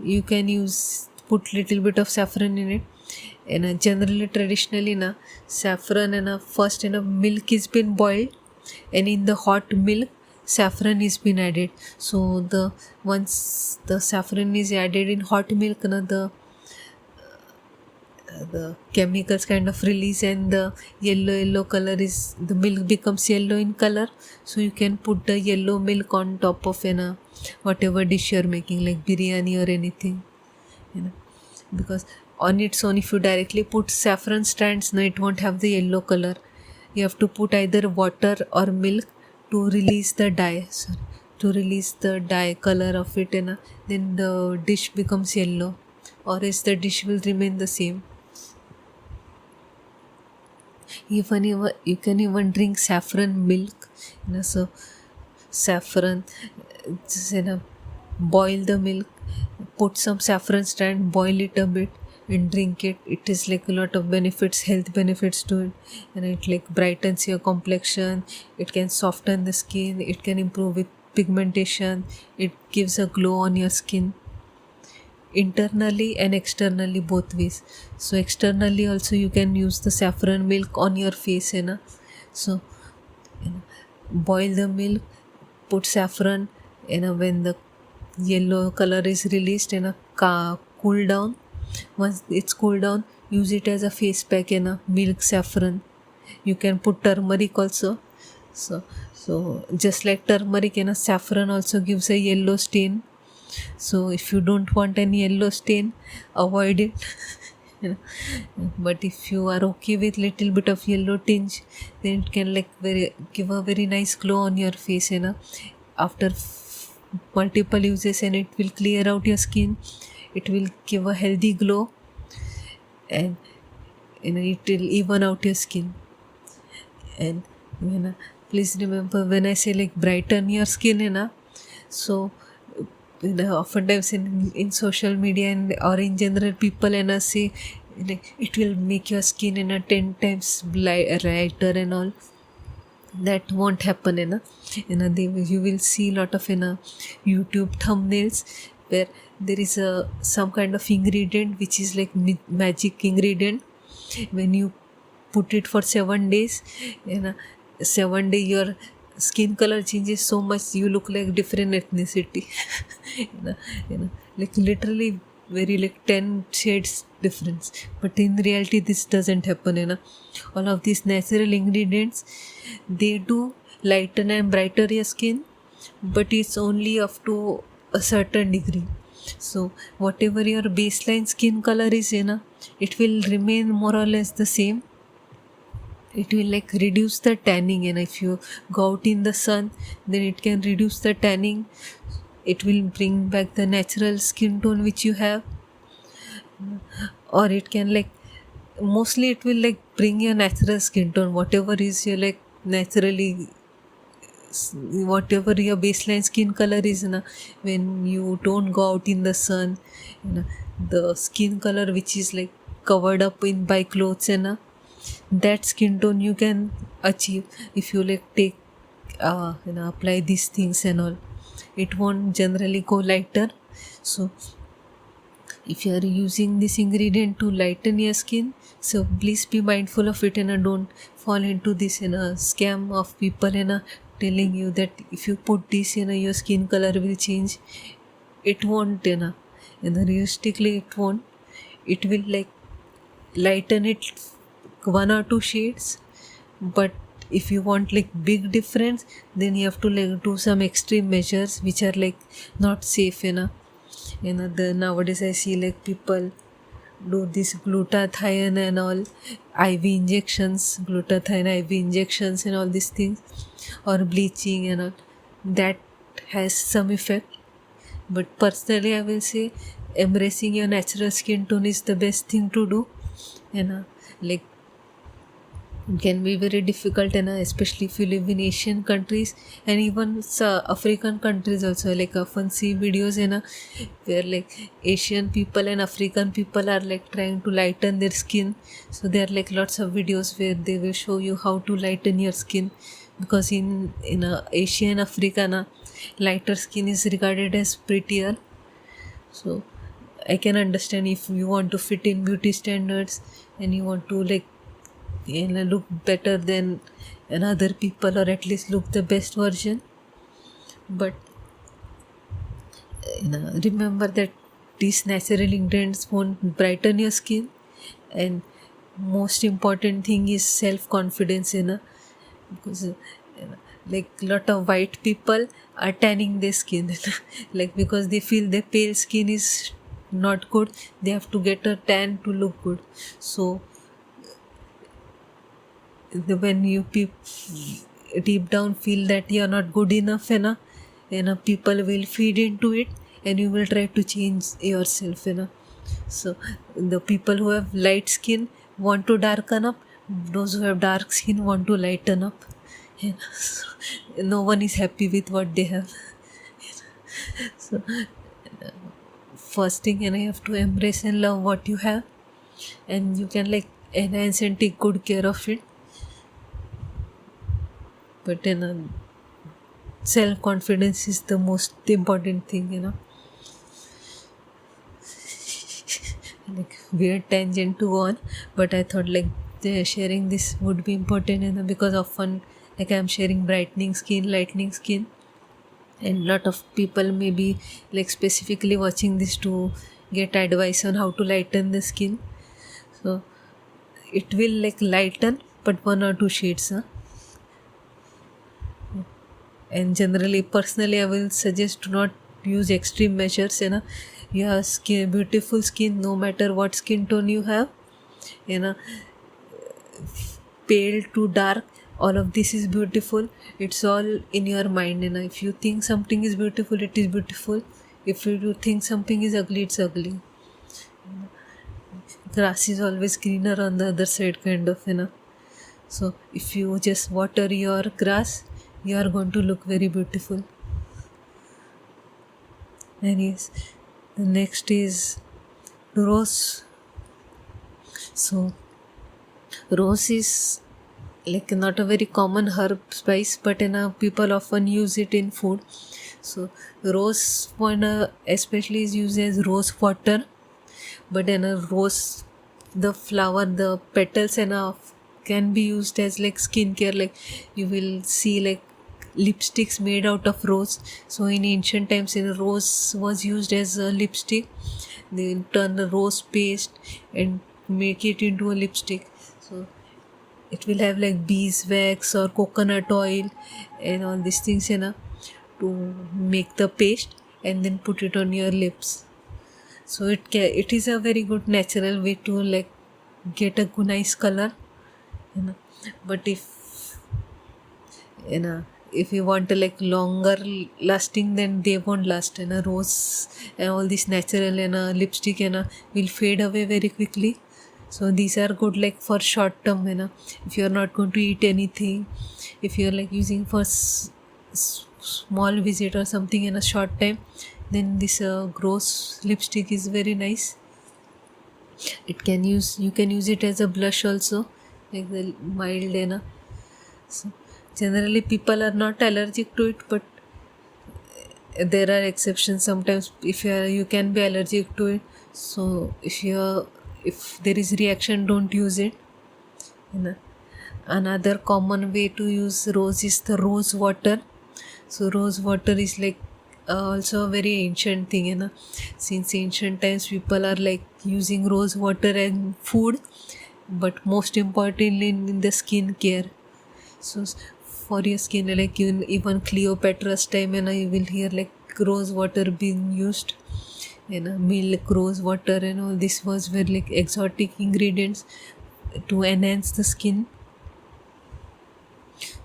you can put little bit of saffron in it. And generally traditionally saffron first milk is been boiled, and in the hot milk saffron is been added. So once the saffron is added in hot milk, the chemicals kind of release, and the yellow color is, the milk becomes yellow in color. So you can put the yellow milk on top of whatever dish you're making, like biryani or anything, because on its own if you directly put saffron strands, it won't have the yellow color. You have to put either water or milk to release the dye, color of it, then the dish becomes yellow, or else the dish will remain the same. Even you can even drink saffron milk, so saffron, just boil the milk, put some saffron strand, boil it a bit and drink it. It is like a lot of benefits, health benefits to it, and it like brightens your complexion, it can soften the skin, it can improve with pigmentation, it gives a glow on your skin, internally and externally, both ways. So externally also you can use the saffron milk on your face, so boil the milk, put saffron, when the yellow color is released, cool down. Once it's cooled down, use it as a face pack, milk saffron. You can put turmeric also. So just like turmeric, saffron also gives a yellow stain. So if you don't want any yellow stain, avoid it. But if you are okay with little bit of yellow tinge, then it can like give a very nice glow on your face, after multiple uses, and it will clear out your skin, it will give a healthy glow, and it will even out your skin. And please remember, when I say like brighten your skin, so oftentimes in social media or in general, people say it will make your skin 10 times brighter and all. That won't happen, you will see lot of YouTube thumbnails where there is some kind of ingredient which is like magic ingredient. When you put it for 7 days, 7 day your skin color changes so much, you look like different ethnicity. Like literally very like 10 shades difference. But in reality this doesn't happen. All of these natural ingredients, they do lighten and brighter your skin, but it's only up to a certain degree. So whatever your baseline skin color is, it will remain more or less the same. It will like reduce the tanning, and if you go out in the sun, then it can reduce the tanning. It will bring back the natural skin tone which you have, or it can like, mostly it will like bring your natural skin tone, whatever is your like naturally, whatever your baseline skin color is, when you don't go out in the sun, the skin color which is like covered up in by clothes, that skin tone you can achieve if you like take apply these things and all. It won't generally go lighter. So if you are using this ingredient to lighten your skin, so please be mindful of it, and don't fall into this scam of people telling you that if you put this your skin color will change. It won't, realistically it won't. It will like lighten it 1 or 2 shades, but if you want like big difference, then you have to like do some extreme measures which are like not safe. Nowadays I see like people do this glutathione and all glutathione IV injections and all these things, or bleaching and all. That has some effect, but personally I will say embracing your natural skin tone is the best thing to do. Like it can be very difficult, especially if you live in Asian countries and even African countries also. Like often see videos where like Asian people and African people are like trying to lighten their skin. So there are like lots of videos where they will show you how to lighten your skin, because in Asia and Africa, lighter skin is regarded as prettier. So I can understand if you want to fit in beauty standards and you want to like look better than other people, or at least look the best version. But remember that these natural ingredients won't brighten your skin, and most important thing is self-confidence, because like lot of white people are tanning their skin like because they feel their pale skin is not good, they have to get a tan to look good. So when you deep down feel that you are not good enough, people will feed into it and you will try to change yourself. So the people who have light skin want to darken up, those who have dark skin want to lighten up. So, no one is happy with what they have. So first thing, I have to embrace and love what you have, and you can like enhance and take good care of it. But self-confidence is the most important thing. Like weird tangent to go on, but I thought like sharing this would be important, because often like I'm sharing brightening skin, lightening skin, and lot of people may be like specifically watching this to get advice on how to lighten the skin. So it will like lighten, but 1 or 2 shades. And generally, personally, I will suggest to not use extreme measures. You have beautiful skin, no matter what skin tone you have. Pale to dark, all of this is beautiful. It's all in your mind. If you think something is beautiful, it is beautiful. If you think something is ugly, it's ugly. Grass is always greener on the other side, kind of. So if you just water your grass, you are going to look very beautiful. And yes, the next is rose. So rose is like not a very common herb spice, but people often use it in food. So rose one especially is used as rose water, but rose, the flower, the petals can be used as like skincare. Like you will see like lipsticks made out of rose. So in ancient times, rose was used as a lipstick. They turn the rose paste and make it into a lipstick. So it will have like beeswax or coconut oil and all these things to make the paste, and then put it on your lips. So it is a very good natural way to like get a good nice color, you know. But you know if you want a like longer lasting, then they won't last, rose and all this natural lipstick will fade away very quickly. So these are good like for short term, if you're not going to eat anything, if you're like using for small visit or something in a short time, then this rose lipstick is very nice. You can use it as a blush also, like the mild, so generally people are not allergic to it, but there are exceptions. Sometimes if you can be allergic to it, so if there is reaction, don't use it, Another common way to use rose is the rose water. So rose water is like also a very ancient thing, since ancient times people are like using rose water in food, but most importantly in the skin care. So for your skin, like even Cleopatra's time, you will hear like rose water being used, milk, rose water, and all this was very like exotic ingredients to enhance the skin.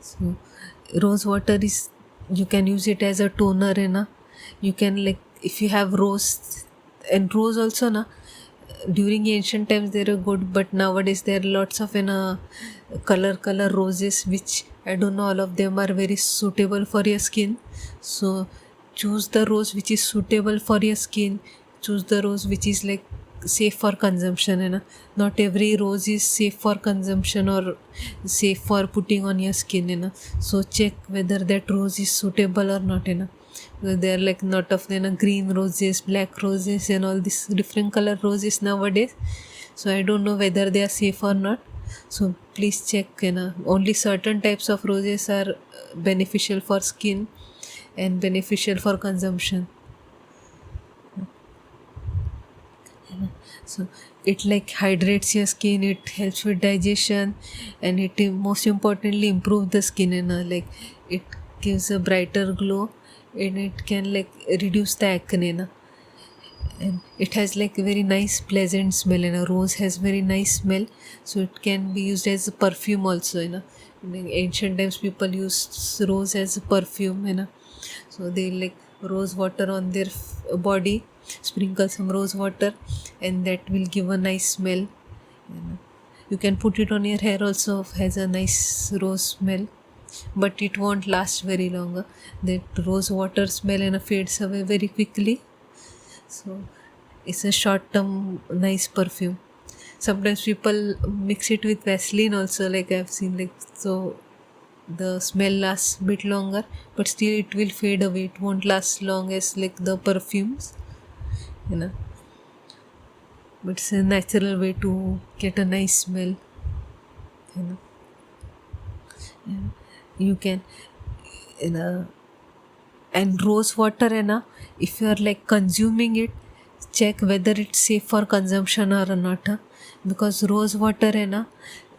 So rose water is, you can use it as a toner, you can like, if you have rose, and rose also during ancient times they were good, but nowadays there are lots of color roses, which I don't know, all of them are very suitable for your skin. So choose the rose which is suitable for your skin, choose the rose which is like safe for consumption, not every rose is safe for consumption or safe for putting on your skin, so check whether that rose is suitable or not, there are like lot of green roses, black roses, and all these different color roses nowadays, so I don't know whether they are safe or not. So please check, only certain types of roses are beneficial for skin and beneficial for consumption. So it like hydrates your skin, it helps with digestion, and it most importantly improves the skin, like it gives a brighter glow, and it can like reduce the acne, and it has like a very nice pleasant smell, rose has very nice smell, so it can be used as a perfume also, in ancient times people used rose as a perfume, so they like rose water on their body, sprinkle some rose water, and that will give a nice smell. You can put it on your hair also, has a nice rose smell, but it won't last very long. That rose water smell fades away very quickly, so it's a short term nice perfume. Sometimes people mix it with Vaseline also, like I've seen, like, so the smell lasts a bit longer, but still it will fade away, it won't last long as like the perfumes, but it's a natural way to get a nice smell, you can, and rose water, if you are like consuming it, check whether it's safe for consumption or not, because rose water,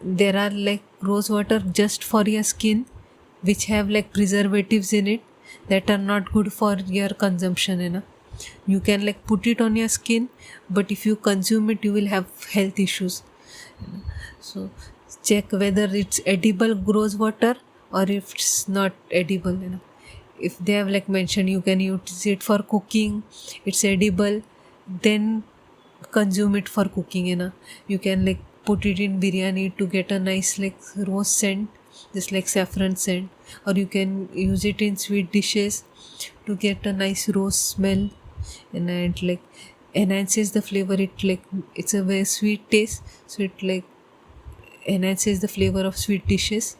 there are like rose water just for your skin which have like preservatives in it that are not good for your consumption, you can like put it on your skin, but if you consume it you will have health issues, so check whether it's edible rose water or if it's not edible, if they have like mentioned you can use it for cooking, it's edible, then consume it for cooking, you can like put it in biryani to get a nice like rose scent, just like saffron scent, or you can use it in sweet dishes to get a nice rose smell, and it like enhances the flavor, it like, it's a very sweet taste, so it like enhances the flavor of sweet dishes.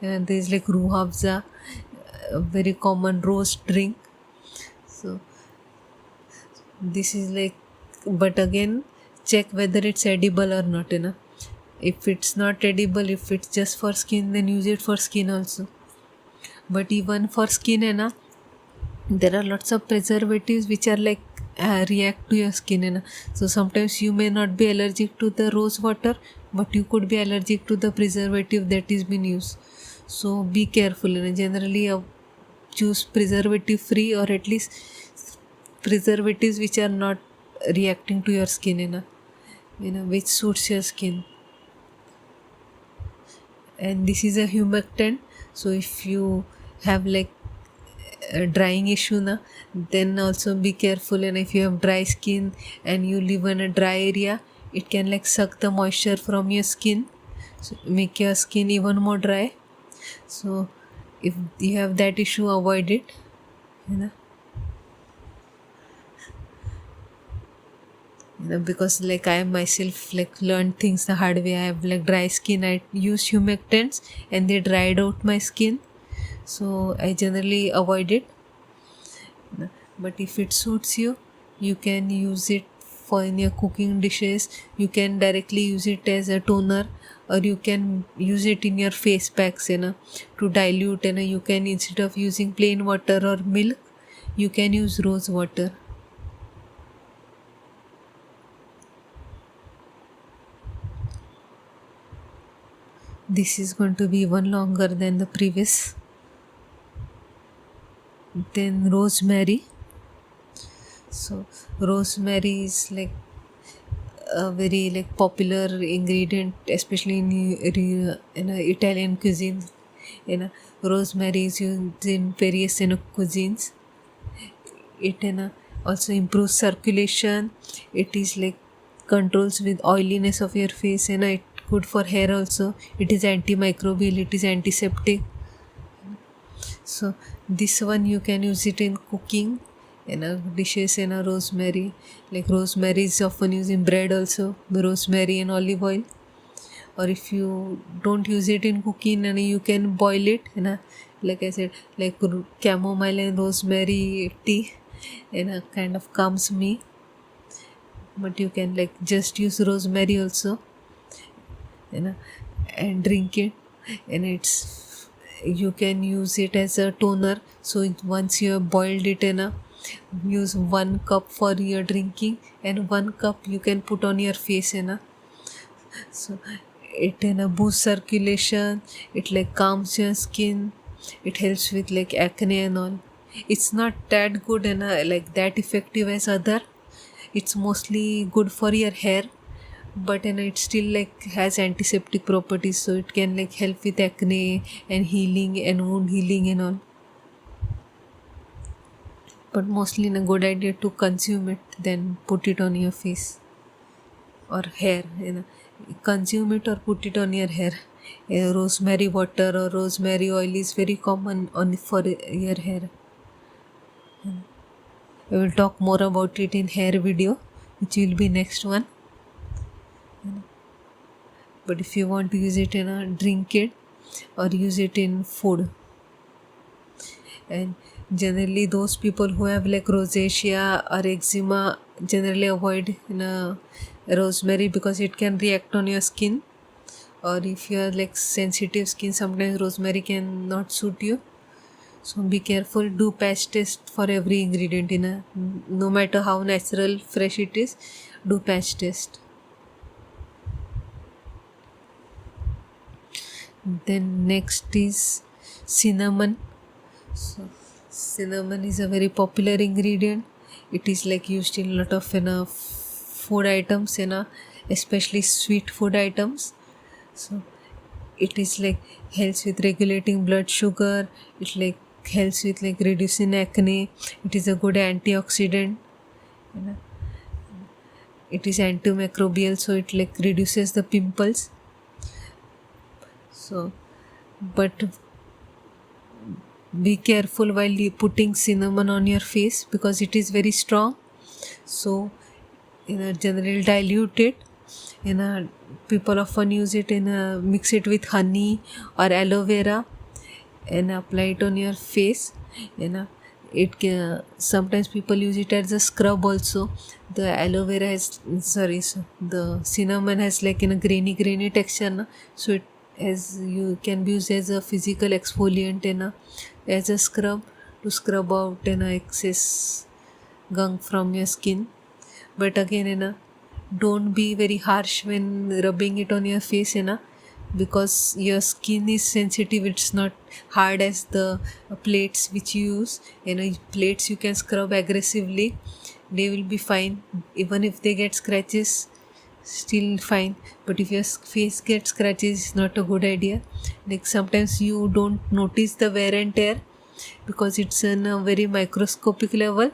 And there is like ruhabza, a very common rose drink, so this is like, but again check whether it's edible or not, if it's not edible, if it's just for skin, then use it for skin also. But even for skin, there are lots of preservatives which are like react to your skin, so sometimes you may not be allergic to the rose water, but you could be allergic to the preservative that is being used, so be careful, generally choose preservative free, or at least preservatives which are not reacting to your skin, which suits your skin. And this is a humectant, so if you have like a drying issue then also be careful. And if you have dry skin and you live in a dry area, it can like suck the moisture from your skin, so make your skin even more dry. So if you have that issue, avoid it. Because like I myself like learned things the hard way. I have like dry skin, I use humectants and they dried out my skin, so I generally avoid it. But if it suits you, you can use it for in your cooking dishes. You can directly use it as a toner, or you can use it in your face packs to dilute. You can, instead of using plain water or milk, you can use rose water. This is going to be even longer than the previous. Then rosemary. So rosemary is like a very like popular ingredient, especially in Italian cuisine. Rosemary is used in various cuisines. It also improves circulation. It is like controls with oiliness of your face. It good for hair also. It is antimicrobial, it is antiseptic. So this one you can use it in cooking dishes. Rosemary, like rosemary is often used in bread also, rosemary and olive oil. Or if you don't use it in cooking, you can boil it. Like I said, like chamomile and rosemary tea kind of calms me. But you can like just use rosemary also and drink it. And you can use it as a toner. So once you have boiled it, use 1 cup for your drinking, and 1 cup you can put on your face. So it boosts circulation. It like calms your skin. It helps with like acne and all. It's not that good like that effective as other. It's mostly good for your hair, but it still like has antiseptic properties, so it can like help with acne and healing and wound healing and all. But mostly a good idea to consume it than put it on your face or hair. Consume it or put it on your hair. Rosemary water or rosemary oil is very common for your hair. I will talk more about it in hair video, which will be next one. But if you want to use it drink it or use it in food. And generally those people who have like rosacea or eczema generally avoid rosemary, because it can react on your skin. Or if you are like sensitive skin, sometimes rosemary can not suit you. So be careful. Do patch test for every ingredient no matter how natural fresh it is. Do patch test. Then next is cinnamon. So cinnamon is a very popular ingredient. It is like used in a lot of food items, especially sweet food items. So it is like helps with regulating blood sugar. It like helps with like reducing acne. It is a good antioxidant. It is antimicrobial, so it like reduces the pimples. So, but be careful while you putting cinnamon on your face, because it is very strong. So generally dilute it. People often use it mix it with honey or aloe vera and apply it on your face. It can, sometimes people use it as a scrub also. The aloe vera has the cinnamon has like a grainy texture, so it as you can be used as a physical exfoliant as a scrub to scrub out excess gunk from your skin. But again don't be very harsh when rubbing it on your face because your skin is sensitive. It's not hard as the plates which you use. Plates you can scrub aggressively they will be fine. Even if they get scratches, still fine. But if your face gets scratches, it's not a good idea. Like sometimes you don't notice the wear and tear because it's in a very microscopic level,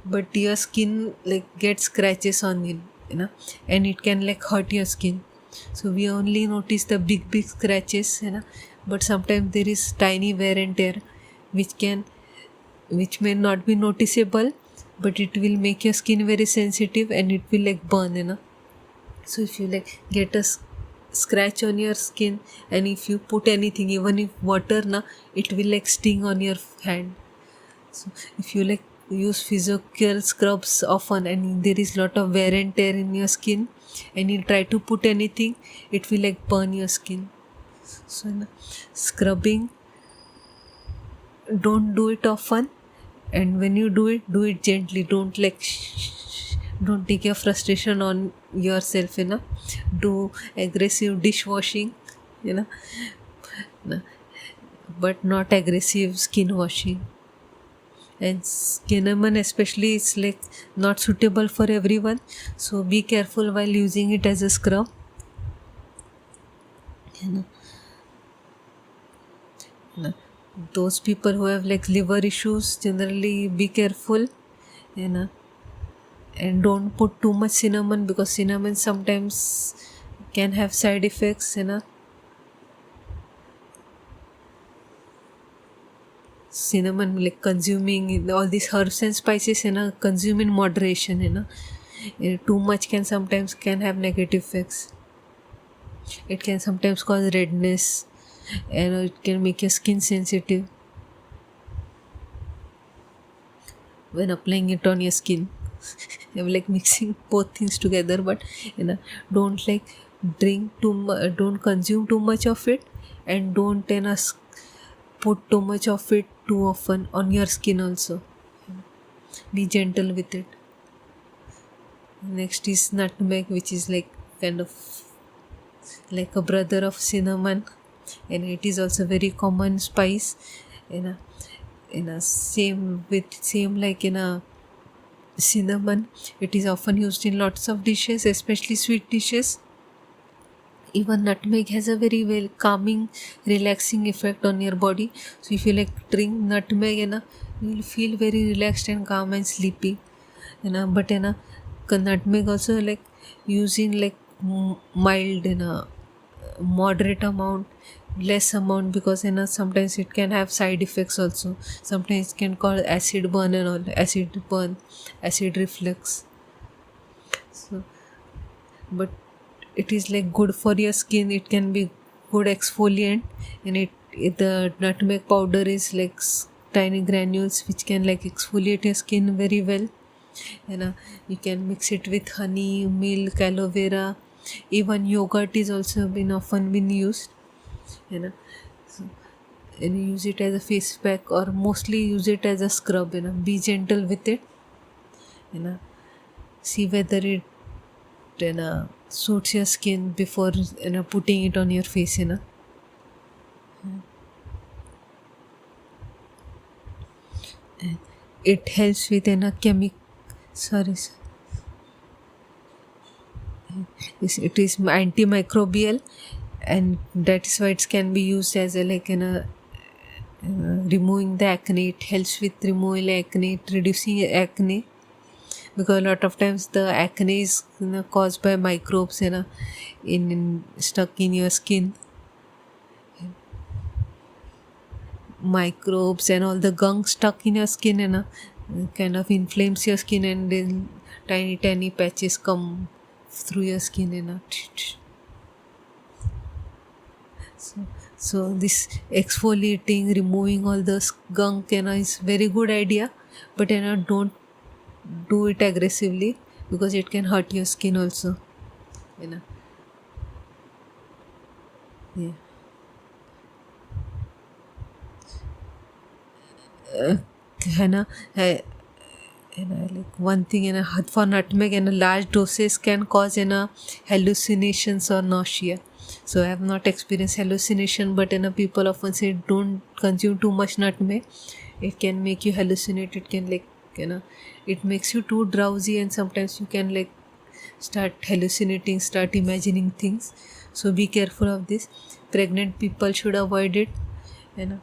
but your skin like gets scratches on it, and it can like hurt your skin. So we only notice the big scratches, but sometimes there is tiny wear and tear which may not be noticeable, but it will make your skin very sensitive and it will like burn. So if you like get a scratch on your skin, and if you put anything, even if water, it will like sting on your hand. So if you like use physical scrubs often and there is lot of wear and tear in your skin, and you try to put anything, it will like burn your skin. So scrubbing, don't do it often, and when you do it gently. Don't like don't take your frustration on yourself, do aggressive dishwashing, but not aggressive skin washing. And cinnamon especially is like not suitable for everyone, so be careful while using it as a scrub. Those people who have like liver issues, generally be careful, and don't put too much cinnamon, because cinnamon sometimes can have side effects. Cinnamon, like consuming all these herbs and spices, consume in moderation. Too much can sometimes have negative effects. It can sometimes cause redness, and it can make your skin sensitive when applying it on your skin. I'm like mixing both things together, but don't like drink too much, don't consume too much of it, and don't put too much of it too often on your skin also. Be gentle with it. Next is nutmeg, which is like kind of like a brother of cinnamon, and it is also very common spice. Same like cinnamon, it is often used in lots of dishes, especially sweet dishes. Even nutmeg has a very well calming, relaxing effect on your body. So if you like drink nutmeg, you will feel very relaxed and calm and sleepy. But nutmeg also like using like mild, moderate amount, less amount, because sometimes it can have side effects also. Sometimes it can cause acid burn and all, acid reflux. So, but it is like good for your skin. It can be good exfoliant, and the nutmeg powder is like tiny granules which can like exfoliate your skin very well. You can mix it with honey, milk, aloe vera, even yogurt is also often been used. So, and you use it as a face pack, or mostly use it as a scrub. Be gentle with it. See whether it suits your skin before putting it on your face. It helps with it is antimicrobial, and that is why it can be used as a removing the acne. It helps with removing acne, reducing acne, because a lot of times the acne is caused by microbes in stuck in your skin. Microbes and all the gunk stuck in your skin kind of inflames your skin, and then tiny patches come through your skin. So this exfoliating, removing all the gunk is very good idea, but don't do it aggressively, because it can hurt your skin also. Yeah. Like one thing for nutmeg, large doses can cause hallucinations or nausea. So I have not experienced hallucination, but people often say don't consume too much nutmeg. It can make you hallucinate. It can like it makes you too drowsy, and sometimes you can like start hallucinating, start imagining things. So be careful of this. Pregnant people should avoid it, you know.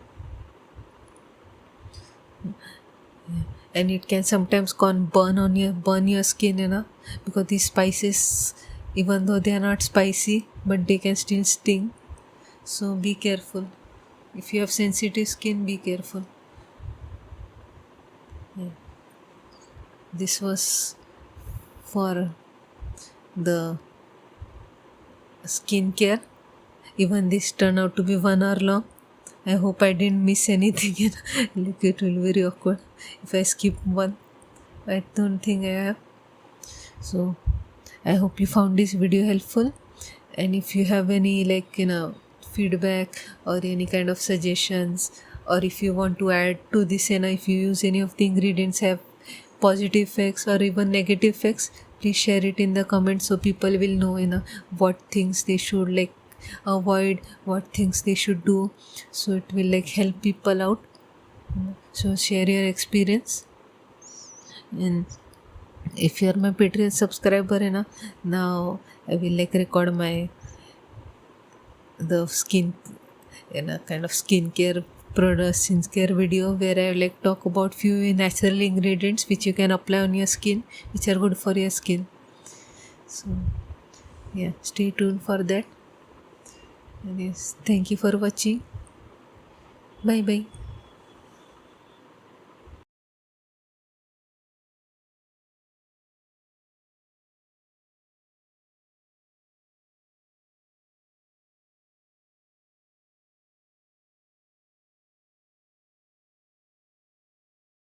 And it can sometimes burn your skin, because these spices, even though they are not spicy, but they can still sting. So be careful. If you have sensitive skin, be careful. This was for the skincare. Even this turned out to be 1 hour long. I hope I didn't miss anything. Look, it will be very awkward if I skip one. I don't think I have. So I hope you found this video helpful. And if you have any feedback or any kind of suggestions, or if you want to add to this, if you use any of the ingredients have positive effects or even negative effects, please share it in the comments so people will know what things they should avoid, what things they should do. So it will help people out. So share your experience. And if you are my Patreon subscriber, now I will record the skin kind of skincare products, skincare video where I talk about few natural ingredients which you can apply on your skin, which are good for your skin. So yeah, stay tuned for that. And yes, thank you for watching. Bye bye.